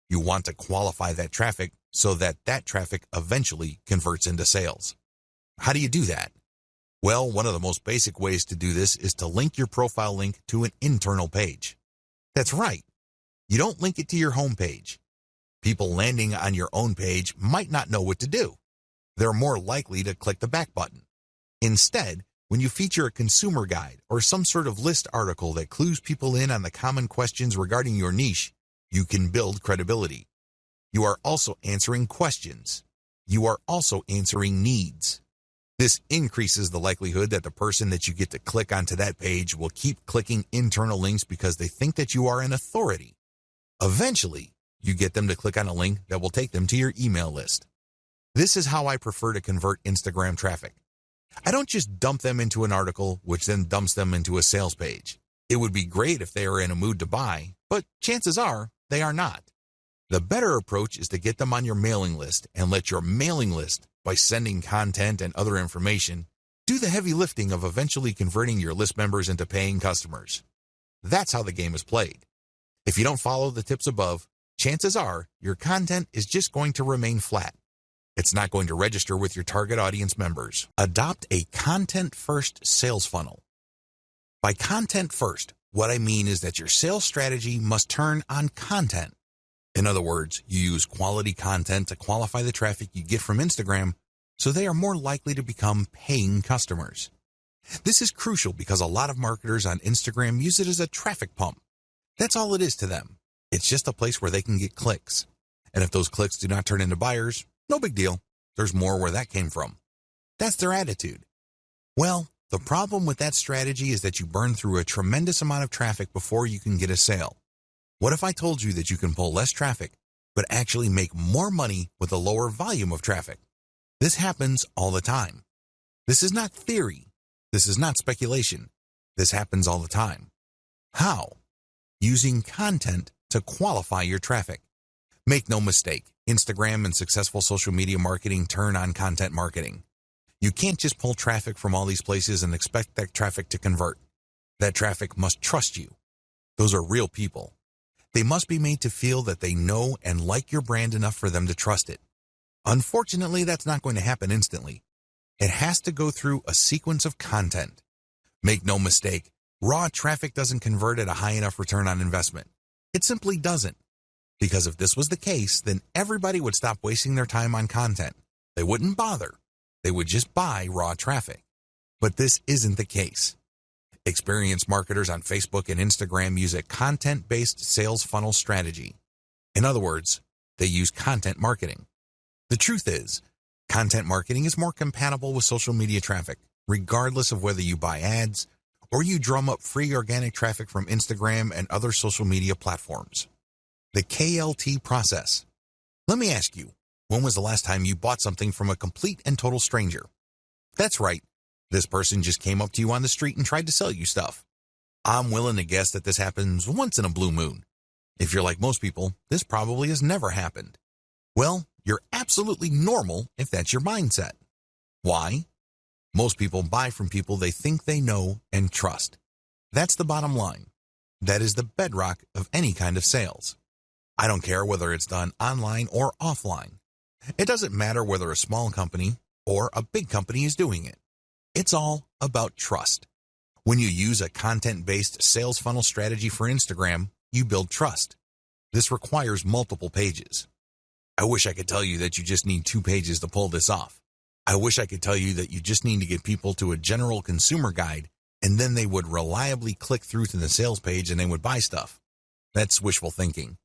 You want to qualify that traffic so that that traffic eventually converts into sales. How do you do that? Well, one of the most basic ways to do this is to link your profile link to an internal page. That's right. You don't link it to your homepage. People landing on your own page might not know what to do. They're more likely to click the back button. Instead, when you feature a consumer guide or some sort of list article that clues people in on the common questions regarding your niche, you can build credibility. You are also answering questions. You are also answering needs. This increases the likelihood that the person that you get to click onto that page will keep clicking internal links because they think that you are an authority. Eventually, you get them to click on a link that will take them to your email list. This is how I prefer to convert Instagram traffic. I don't just dump them into an article, which then dumps them into a sales page. It would be great if they are in a mood to buy, but chances are they are not. The better approach is to get them on your mailing list and let your mailing list, by sending content and other information, do the heavy lifting of eventually converting your list members into paying customers. That's how the game is played. If you don't follow the tips above, chances are your content is just going to remain flat. It's not going to register with your target audience members. Adopt a content-first sales funnel. By content first, what I mean is that your sales strategy must turn on content. In other words, you use quality content to qualify the traffic you get from Instagram so they are more likely to become paying customers. This is crucial because a lot of marketers on Instagram use it as a traffic pump. That's all it is to them. It's just a place where they can get clicks. And if those clicks do not turn into buyers, no big deal. There's more where that came from. That's their attitude. Well, the problem with that strategy is that you burn through a tremendous amount of traffic before you can get a sale. What if I told you that you can pull less traffic, but actually make more money with a lower volume of traffic? This happens all the time. This is not theory. This is not speculation. This happens all the time. How? Using content to qualify your traffic. Make no mistake, Instagram and successful social media marketing turn on content marketing. You can't just pull traffic from all these places and expect that traffic to convert. That traffic must trust you. Those are real people. They must be made to feel that they know and like your brand enough for them to trust it. Unfortunately, that's not going to happen instantly. It has to go through a sequence of content. Make no mistake, raw traffic doesn't convert at a high enough return on investment. It simply doesn't. Because if this was the case, then everybody would stop wasting their time on content. They wouldn't bother. They would just buy raw traffic. But this isn't the case. Experienced marketers on Facebook and Instagram use a content-based sales funnel strategy. In other words, they use content marketing. The truth is, content marketing is more compatible with social media traffic, regardless of whether you buy ads or you drum up free organic traffic from Instagram and other social media platforms. The KLT process. Let me ask you, when was the last time you bought something from a complete and total stranger? That's right. This person just came up to you on the street and tried to sell you stuff. I'm willing to guess that this happens once in a blue moon. If you're like most people, this probably has never happened. Well, you're absolutely normal if that's your mindset. Why? Most people buy from people they think they know and trust. That's the bottom line. That is the bedrock of any kind of sales. I don't care whether it's done online or offline. It doesn't matter whether a small company or a big company is doing it. It's all about trust. When you use a content-based sales funnel strategy for Instagram, you build trust. This requires multiple pages. I wish I could tell you that you just need 2 pages to pull this off. I wish I could tell you that you just need to get people to a general consumer guide and then they would reliably click through to the sales page and they would buy stuff. That's wishful thinking.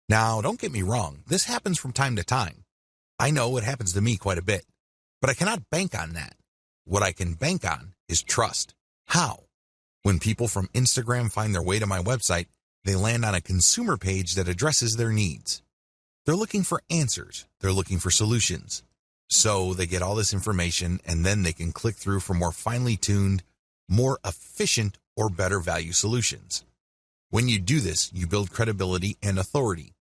Now, don't get me wrong, this happens from time to time. I know it happens to me quite a bit, but I cannot bank on that. What I can bank on is trust. How? When people from Instagram find their way to my website, they land on a consumer page that addresses their needs. They're looking for answers. They're looking for solutions. So they get all this information and then they can click through for more finely tuned, more efficient, or better value solutions. When you do this, you build credibility and authority.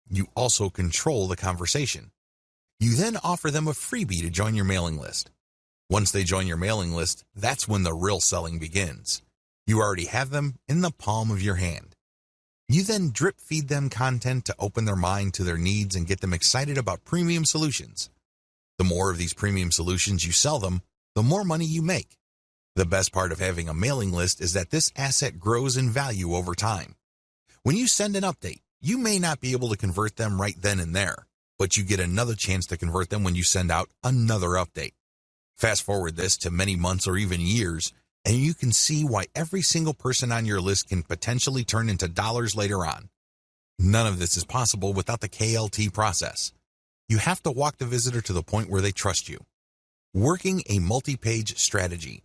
You also control the conversation. You then offer them a freebie to join your mailing list. Once they join your mailing list, that's when the real selling begins. You already have them in the palm of your hand. You then drip feed them content to open their mind to their needs and get them excited about premium solutions. The more of these premium solutions you sell them, the more money you make. The best part of having a mailing list is that this asset grows in value over time. When you send an update, you may not be able to convert them right then and there, but you get another chance to convert them when you send out another update. Fast forward this to many months or even years, and you can see why every single person on your list can potentially turn into dollars later on. None of this is possible without the KLT process. You have to walk the visitor to the point where they trust you. Working a multi-page strategy.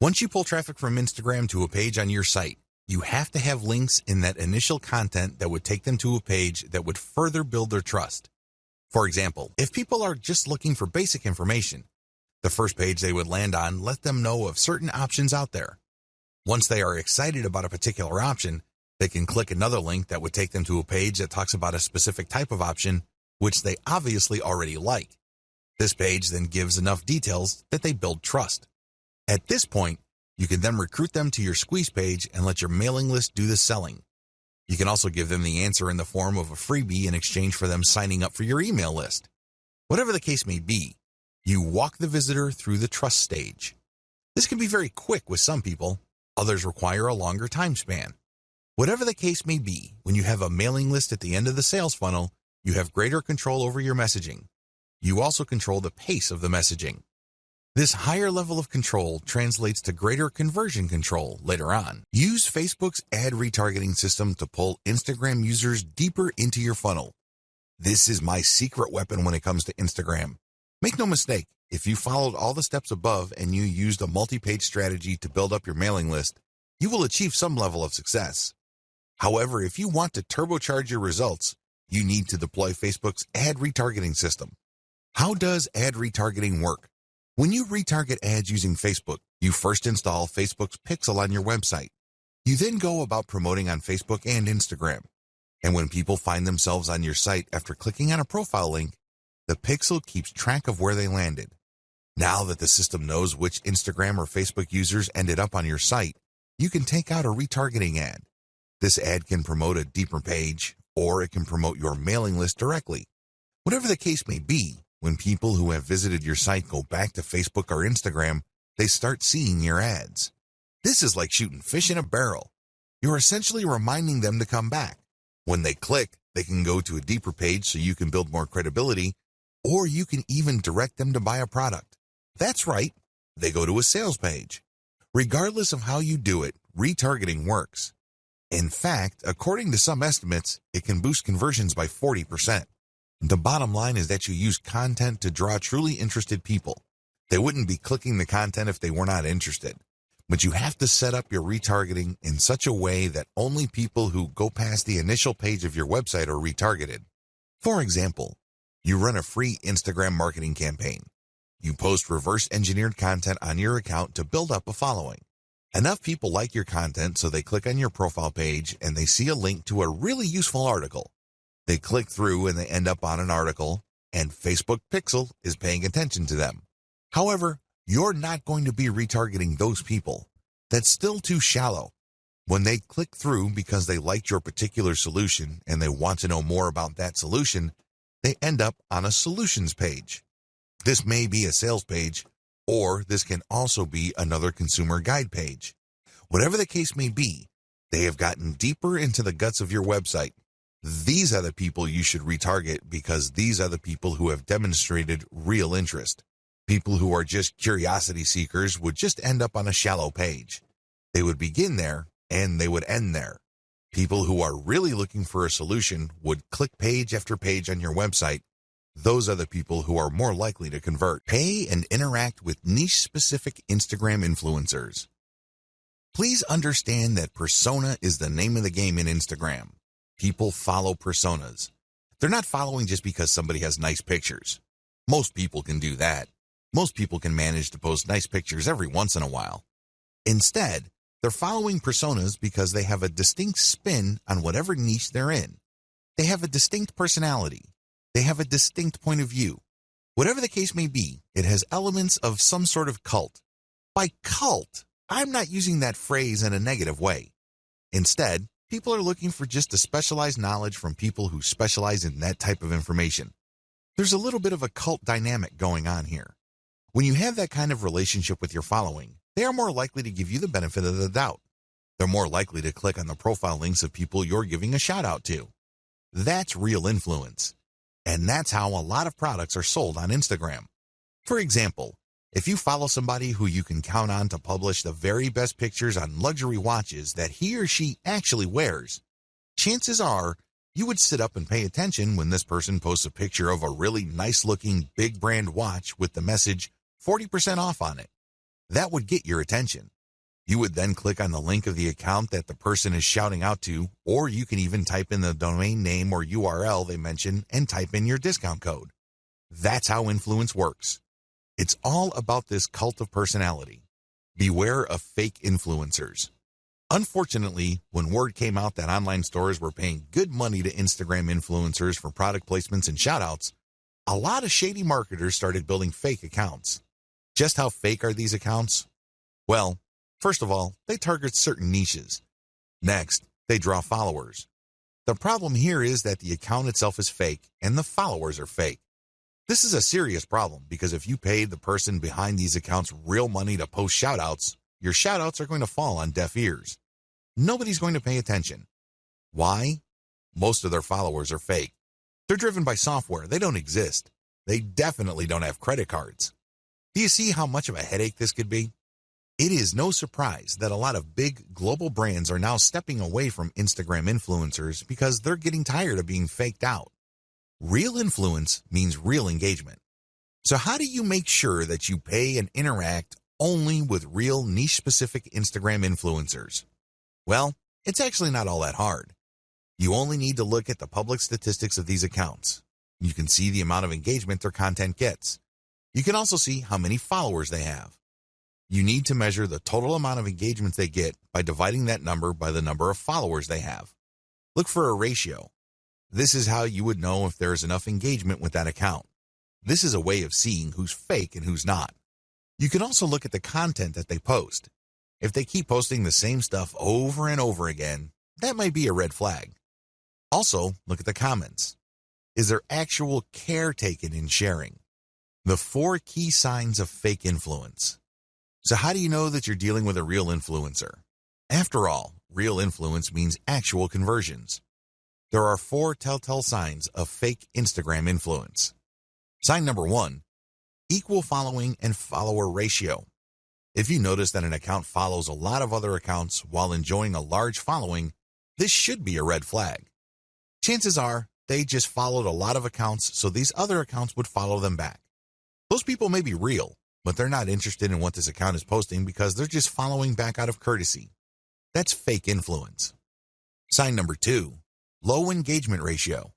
Once you pull traffic from Instagram to a page on your site, you have to have links in that initial content that would take them to a page that would further build their trust. For example, if people are just looking for basic information, the first page they would land on let them know of certain options out there. Once they are excited about a particular option, they can click another link that would take them to a page that talks about a specific type of option, which they obviously already like. This page then gives enough details that they build trust. At this point, you can then recruit them to your squeeze page and let your mailing list do the selling. You can also give them the answer in the form of a freebie in exchange for them signing up for your email list. Whatever the case may be, you walk the visitor through the trust stage. This can be very quick with some people, others require a longer time span. Whatever the case may be, when you have a mailing list at the end of the sales funnel, you have greater control over your messaging. You also control the pace of the messaging. This higher level of control translates to greater conversion control later on. Use Facebook's ad retargeting system to pull Instagram users deeper into your funnel. This is my secret weapon when it comes to Instagram. Make no mistake, if you followed all the steps above and you used a multi-page strategy to build up your mailing list, you will achieve some level of success. However, if you want to turbocharge your results, you need to deploy Facebook's ad retargeting system. How does ad retargeting work? When you retarget ads using Facebook, you first install Facebook's Pixel on your website. You then go about promoting on Facebook and Instagram. And when people find themselves on your site after clicking on a profile link, the Pixel keeps track of where they landed. Now that the system knows which Instagram or Facebook users ended up on your site, you can take out a retargeting ad. This ad can promote a deeper page, or it can promote your mailing list directly. Whatever the case may be, when people who have visited your site go back to Facebook or Instagram, they start seeing your ads. This is like shooting fish in a barrel. You're essentially reminding them to come back. When they click, they can go to a deeper page so you can build more credibility, or you can even direct them to buy a product. That's right, they go to a sales page. Regardless of how you do it, retargeting works. In fact, according to some estimates, it can boost conversions by 40%. The bottom line is that you use content to draw truly interested people. They wouldn't be clicking the content if they were not interested. But you have to set up your retargeting in such a way that only people who go past the initial page of your website are retargeted. For example, you run a free Instagram marketing campaign. You post reverse-engineered content on your account to build up a following. Enough people like your content so they click on your profile page and they see a link to a really useful article. They click through and they end up on an article, and Facebook Pixel is paying attention to them. However, you're not going to be retargeting those people. That's still too shallow. When they click through because they liked your particular solution and they want to know more about that solution, they end up on a solutions page. This may be a sales page, or this can also be another consumer guide page. Whatever the case may be, they have gotten deeper into the guts of your website. These are the people you should retarget because these are the people who have demonstrated real interest. People who are just curiosity seekers would just end up on a shallow page. They would begin there and they would end there. People who are really looking for a solution would click page after page on your website. Those are the people who are more likely to convert. Pay and interact with niche-specific Instagram influencers. Please understand that persona is the name of the game in Instagram. People follow personas. They're not following just because somebody has nice pictures. Most people can do that. Most people can manage to post nice pictures every once in a while. Instead, they're following personas because they have a distinct spin on whatever niche they're in. They have a distinct personality. They have a distinct point of view. Whatever the case may be, it has elements of some sort of cult. By cult, I'm not using that phrase in a negative way. Instead, people are looking for just a specialized knowledge from people who specialize in that type of information. There's a little bit of a cult dynamic going on here. When you have that kind of relationship with your following, they are more likely to give you the benefit of the doubt. They're more likely to click on the profile links of people you're giving a shout out to. That's real influence. And that's how a lot of products are sold on Instagram. For example, if you follow somebody who you can count on to publish the very best pictures on luxury watches that he or she actually wears, chances are you would sit up and pay attention when this person posts a picture of a really nice-looking big brand watch with the message 40% off on it. That would get your attention. You would then click on the link of the account that the person is shouting out to, or you can even type in the domain name or URL they mention and type in your discount code. That's how influence works. It's all about this cult of personality. Beware of fake influencers. Unfortunately, when word came out that online stores were paying good money to Instagram influencers for product placements and shoutouts, a lot of shady marketers started building fake accounts. Just how fake are these accounts? Well, first of all, they target certain niches. Next, they draw followers. The problem here is that the account itself is fake and the followers are fake. This is a serious problem because if you paid the person behind these accounts real money to post shoutouts, your shoutouts are going to fall on deaf ears. Nobody's going to pay attention. Why? Most of their followers are fake. They're driven by software. They don't exist. They definitely don't have credit cards. Do you see how much of a headache this could be? It is no surprise that a lot of big global brands are now stepping away from Instagram influencers because they're getting tired of being faked out. Real influence means real engagement. So how do you make sure that you pay and interact only with real niche-specific Instagram influencers? Well, it's actually not all that hard. You only need to look at the public statistics of these accounts. You can see the amount of engagement their content gets. You can also see how many followers they have. You need to measure the total amount of engagements they get by dividing that number by the number of followers they have. Look for a ratio. This is how you would know if there is enough engagement with that account. This is a way of seeing who's fake and who's not. You can also look at the content that they post. If they keep posting the same stuff over and over again, that might be a red flag. Also, look at the comments. Is there actual care taken in sharing? The 4 key signs of fake influence. So how do you know that you're dealing with a real influencer? After all, real influence means actual conversions. There are 4 telltale signs of fake Instagram influence. Sign number 1, equal following and follower ratio. If you notice that an account follows a lot of other accounts while enjoying a large following, this should be a red flag. Chances are they just followed a lot of accounts, so these other accounts would follow them back. Those people may be real, but they're not interested in what this account is posting because they're just following back out of courtesy. That's fake influence. Sign number 2, low engagement ratio.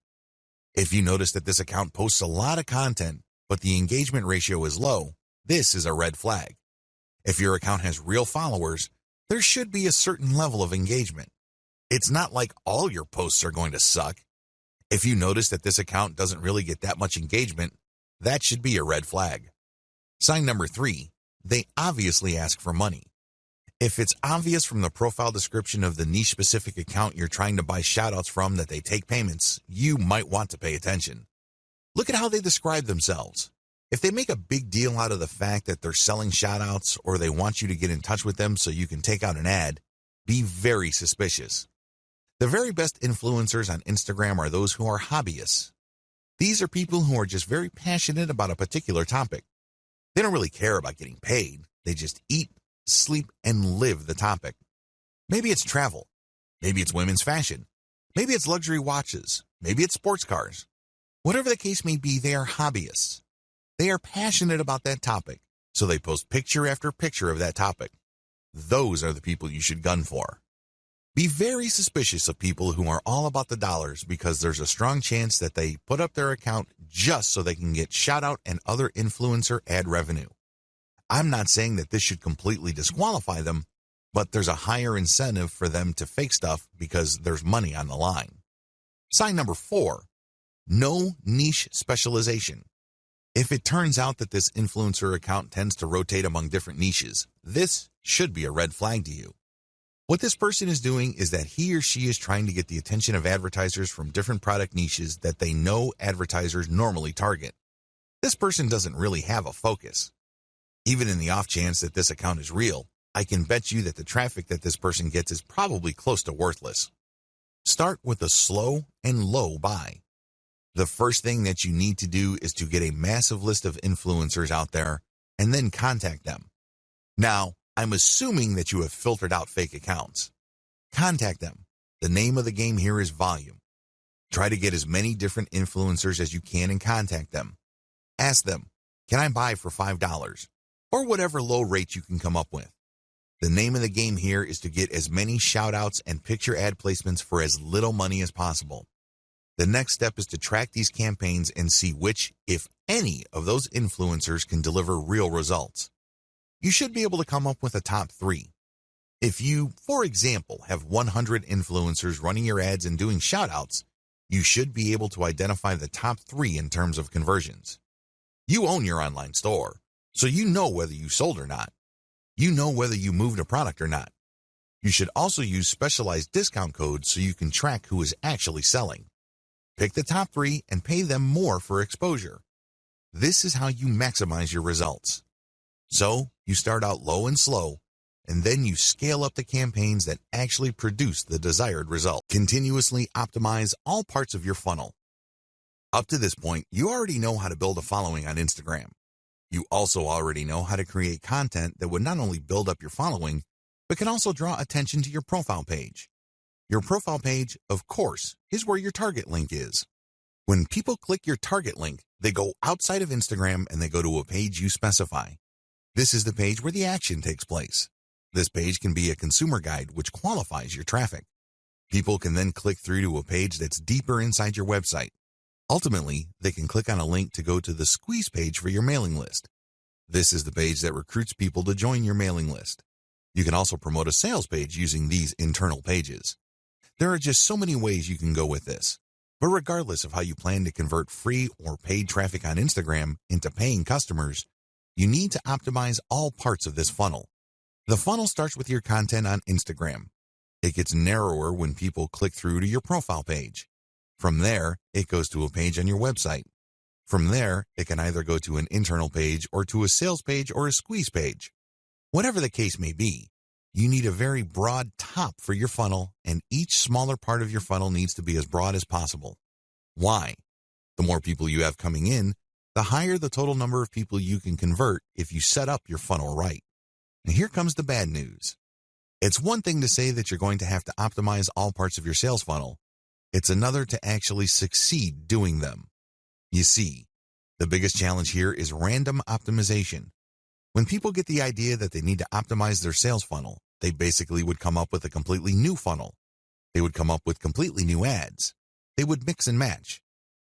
If you notice that this account posts a lot of content, but the engagement ratio is low, this is a red flag. If your account has real followers, there should be a certain level of engagement. It's not like all your posts are going to suck. If you notice that this account doesn't really get that much engagement, that should be a red flag. Sign number 3, they obviously ask for money. If it's obvious from the profile description of the niche-specific account you're trying to buy shoutouts from that they take payments, you might want to pay attention. Look at how they describe themselves. If they make a big deal out of the fact that they're selling shoutouts or they want you to get in touch with them so you can take out an ad, be very suspicious. The very best influencers on Instagram are those who are hobbyists. These are people who are just very passionate about a particular topic. They don't really care about getting paid. They just eat, sleep, and live the topic. Maybe it's travel. Maybe it's women's fashion. Maybe it's luxury watches. Maybe it's sports cars. Whatever the case may be, they are hobbyists. They are passionate about that topic, so they post picture after picture of that topic. Those are the people you should gun for. Be very suspicious of people who are all about the dollars because there's a strong chance that they put up their account just so they can get shoutout and other influencer ad revenue. I'm not saying that this should completely disqualify them, but there's a higher incentive for them to fake stuff because there's money on the line. Sign number 4, no niche specialization. If it turns out that this influencer account tends to rotate among different niches, this should be a red flag to you. What this person is doing is that he or she is trying to get the attention of advertisers from different product niches that they know advertisers normally target. This person doesn't really have a focus. Even in the off chance that this account is real, I can bet you that the traffic that this person gets is probably close to worthless. Start with a slow and low buy. The first thing that you need to do is to get a massive list of influencers out there and then contact them. Now, I'm assuming that you have filtered out fake accounts. Contact them. The name of the game here is volume. Try to get as many different influencers as you can and contact them. Ask them, can I buy for $5? Or whatever low rate you can come up with. The name of the game here is to get as many shoutouts and picture ad placements for as little money as possible. The next step is to track these campaigns and see which, if any, of those influencers can deliver real results. You should be able to come up with a top 3. If you, for example, have 100 influencers running your ads and doing shoutouts, you should be able to identify the top 3 in terms of conversions. You own your online store, so you know whether you sold or not. You know whether you moved a product or not. You should also use specialized discount codes so you can track who is actually selling. Pick the top 3 and pay them more for exposure. This is how you maximize your results. So, you start out low and slow, and then you scale up the campaigns that actually produce the desired result. Continuously optimize all parts of your funnel. Up to this point, you already know how to build a following on Instagram. You also already know how to create content that would not only build up your following, but can also draw attention to your profile page. Your profile page, of course, is where your target link is. When people click your target link, they go outside of Instagram and they go to a page you specify. This is the page where the action takes place. This page can be a consumer guide which qualifies your traffic. People can then click through to a page that's deeper inside your website. Ultimately, they can click on a link to go to the squeeze page for your mailing list. This is the page that recruits people to join your mailing list. You can also promote a sales page using these internal pages. There are just so many ways you can go with this. But regardless of how you plan to convert free or paid traffic on Instagram into paying customers, you need to optimize all parts of this funnel. The funnel starts with your content on Instagram. It gets narrower when people click through to your profile page. From there, it goes to a page on your website. From there, it can either go to an internal page or to a sales page or a squeeze page. Whatever the case may be, you need a very broad top for your funnel, and each smaller part of your funnel needs to be as broad as possible. Why? The more people you have coming in, the higher the total number of people you can convert if you set up your funnel right. And here comes the bad news. It's one thing to say that you're going to have to optimize all parts of your sales funnel. It's another to actually succeed doing them. You see, the biggest challenge here is random optimization. When people get the idea that they need to optimize their sales funnel, they basically would come up with a completely new funnel. They would come up with completely new ads. They would mix and match.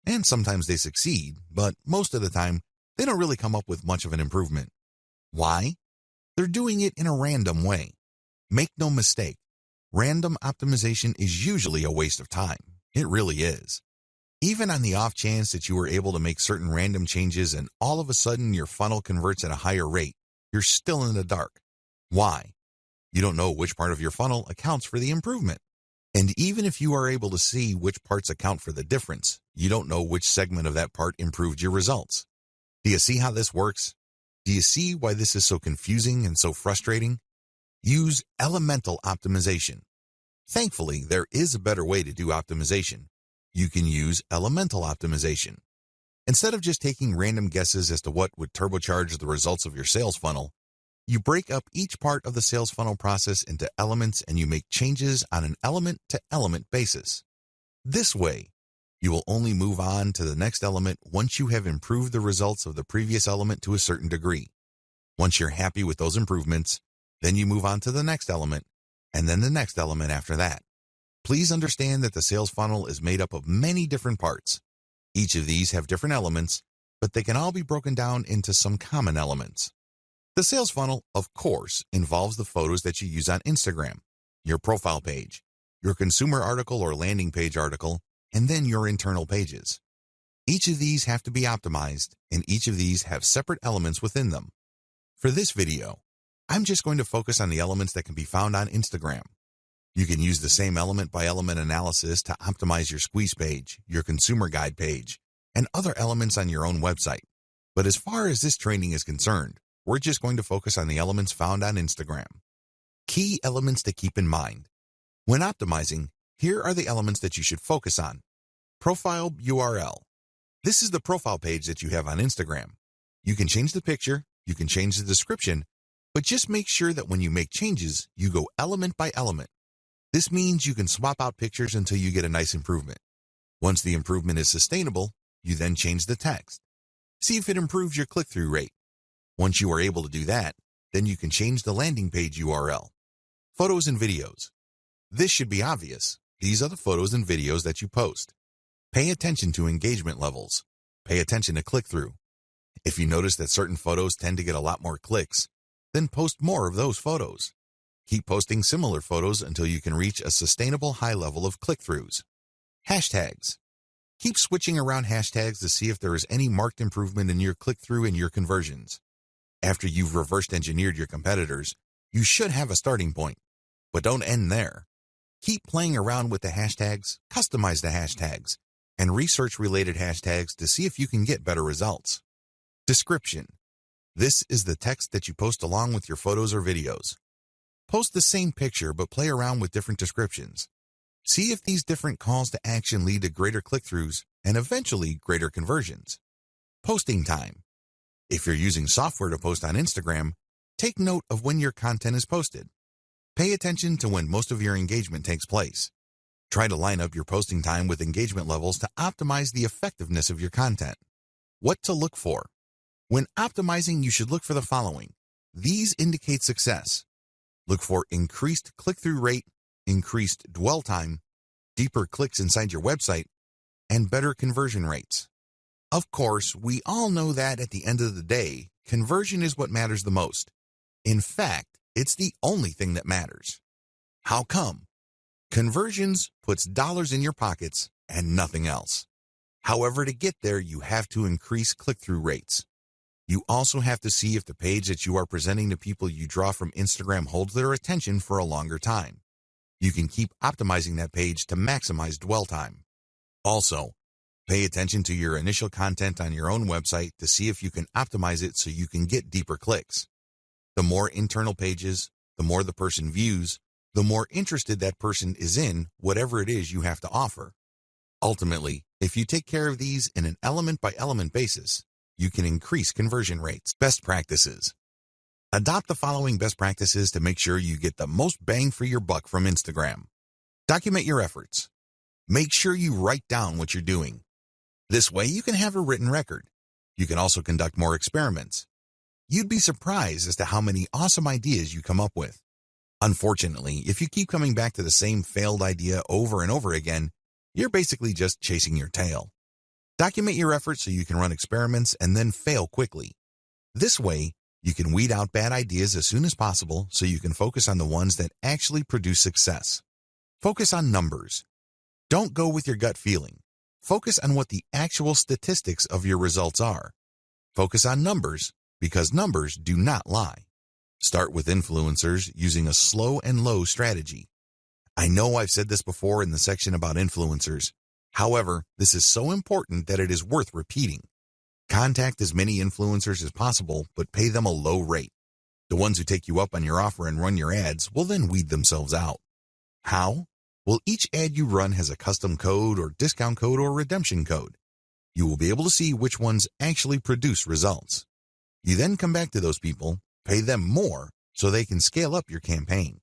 And sometimes they succeed, but most of the time, they don't really come up with much of an improvement. Why? They're doing it in a random way. Make no mistake, random optimization is usually a waste of time. It really is. Even on the off chance that you were able to make certain random changes and all of a sudden your funnel converts at a higher rate, you're still in the dark. Why? You don't know which part of your funnel accounts for the improvement. And even if you are able to see which parts account for the difference, you don't know which segment of that part improved your results. Do you see how this works? Do you see why this is so confusing and so frustrating? Use elemental optimization. Thankfully, there is a better way to do optimization. You can use elemental optimization. Instead of just taking random guesses as to what would turbocharge the results of your sales funnel, you break up each part of the sales funnel process into elements and you make changes on an element-to-element basis. This way, you will only move on to the next element once you have improved the results of the previous element to a certain degree. Once you're happy with those improvements, then you move on to the next element, and then the next element after that. Please understand that the sales funnel is made up of many different parts. Each of these have different elements, but they can all be broken down into some common elements. The sales funnel, of course, involves the photos that you use on Instagram, your profile page, your consumer article or landing page article, and then your internal pages. Each of these have to be optimized, and each of these have separate elements within them. For this video, I'm just going to focus on the elements that can be found on Instagram. You can use the same element-by-element analysis to optimize your squeeze page, your consumer guide page, and other elements on your own website. But as far as this training is concerned, we're just going to focus on the elements found on Instagram. Key elements to keep in mind. When optimizing, here are the elements that you should focus on. Profile URL. This is the profile page that you have on Instagram. You can change the picture, you can change the description, but just make sure that when you make changes, you go element by element. This means you can swap out pictures until you get a nice improvement. Once the improvement is sustainable, you then change the text. See if it improves your click-through rate. Once you are able to do that, then you can change the landing page URL. Photos and videos. This should be obvious. These are the photos and videos that you post. Pay attention to engagement levels. Pay attention to click-through. If you notice that certain photos tend to get a lot more clicks, then post more of those photos. Keep posting similar photos until you can reach a sustainable high level of click-throughs. Hashtags. Keep switching around hashtags to see if there is any marked improvement in your click-through and your conversions. After you've reversed engineered your competitors, you should have a starting point. But don't end there. Keep playing around with the hashtags, customize the hashtags, and research related hashtags to see if you can get better results. Description. This is the text that you post along with your photos or videos. Post the same picture but play around with different descriptions. See if these different calls to action lead to greater click-throughs and eventually greater conversions. Posting time. If you're using software to post on Instagram, take note of when your content is posted. Pay attention to when most of your engagement takes place. Try to line up your posting time with engagement levels to optimize the effectiveness of your content. What to look for. When optimizing, you should look for the following. These indicate success. Look for increased click-through rate, increased dwell time, deeper clicks inside your website, and better conversion rates. Of course, we all know that at the end of the day, conversion is what matters the most. In fact, it's the only thing that matters. How come? Conversions puts dollars in your pockets and nothing else. However, to get there, you have to increase click-through rates. You also have to see if the page that you are presenting to people you draw from Instagram holds their attention for a longer time. You can keep optimizing that page to maximize dwell time. Also, pay attention to your initial content on your own website to see if you can optimize it so you can get deeper clicks. The more internal pages, the more the person views, the more interested that person is in whatever it is you have to offer. Ultimately, if you take care of these in an element-by-element basis, you can increase conversion rates. Best practices. Adopt the following best practices to make sure you get the most bang for your buck from Instagram. Document your efforts. Make sure you write down what you're doing. This way you can have a written record. You can also conduct more experiments. You'd be surprised as to how many awesome ideas you come up with. Unfortunately, if you keep coming back to the same failed idea over and over again, you're basically just chasing your tail. Document your efforts so you can run experiments and then fail quickly. This way, you can weed out bad ideas as soon as possible so you can focus on the ones that actually produce success. Focus on numbers. Don't go with your gut feeling. Focus on what the actual statistics of your results are. Focus on numbers because numbers do not lie. Start with influencers using a slow and low strategy. I know I've said this before in the section about influencers. However, this is so important that it is worth repeating. Contact as many influencers as possible, but pay them a low rate. The ones who take you up on your offer and run your ads will then weed themselves out. How? Well, each ad you run has a custom code or discount code or redemption code. You will be able to see which ones actually produce results. You then come back to those people, pay them more so they can scale up your campaign.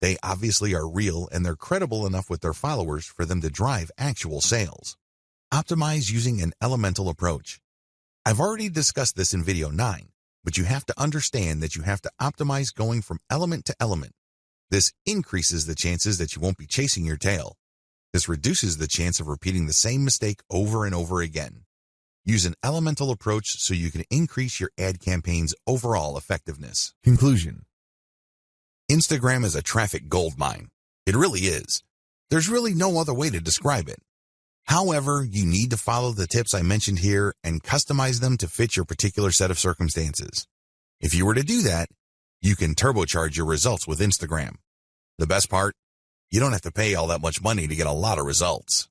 They obviously are real and they're credible enough with their followers for them to drive actual sales. Optimize using an elemental approach. I've already discussed this in video 9, but you have to understand that you have to optimize going from element to element. This increases the chances that you won't be chasing your tail. This reduces the chance of repeating the same mistake over and over again. Use an elemental approach so you can increase your ad campaign's overall effectiveness. Conclusion. Instagram is a traffic goldmine. It really is. There's really no other way to describe it. However, you need to follow the tips I mentioned here and customize them to fit your particular set of circumstances. If you were to do that, you can turbocharge your results with Instagram. The best part? You don't have to pay all that much money to get a lot of results.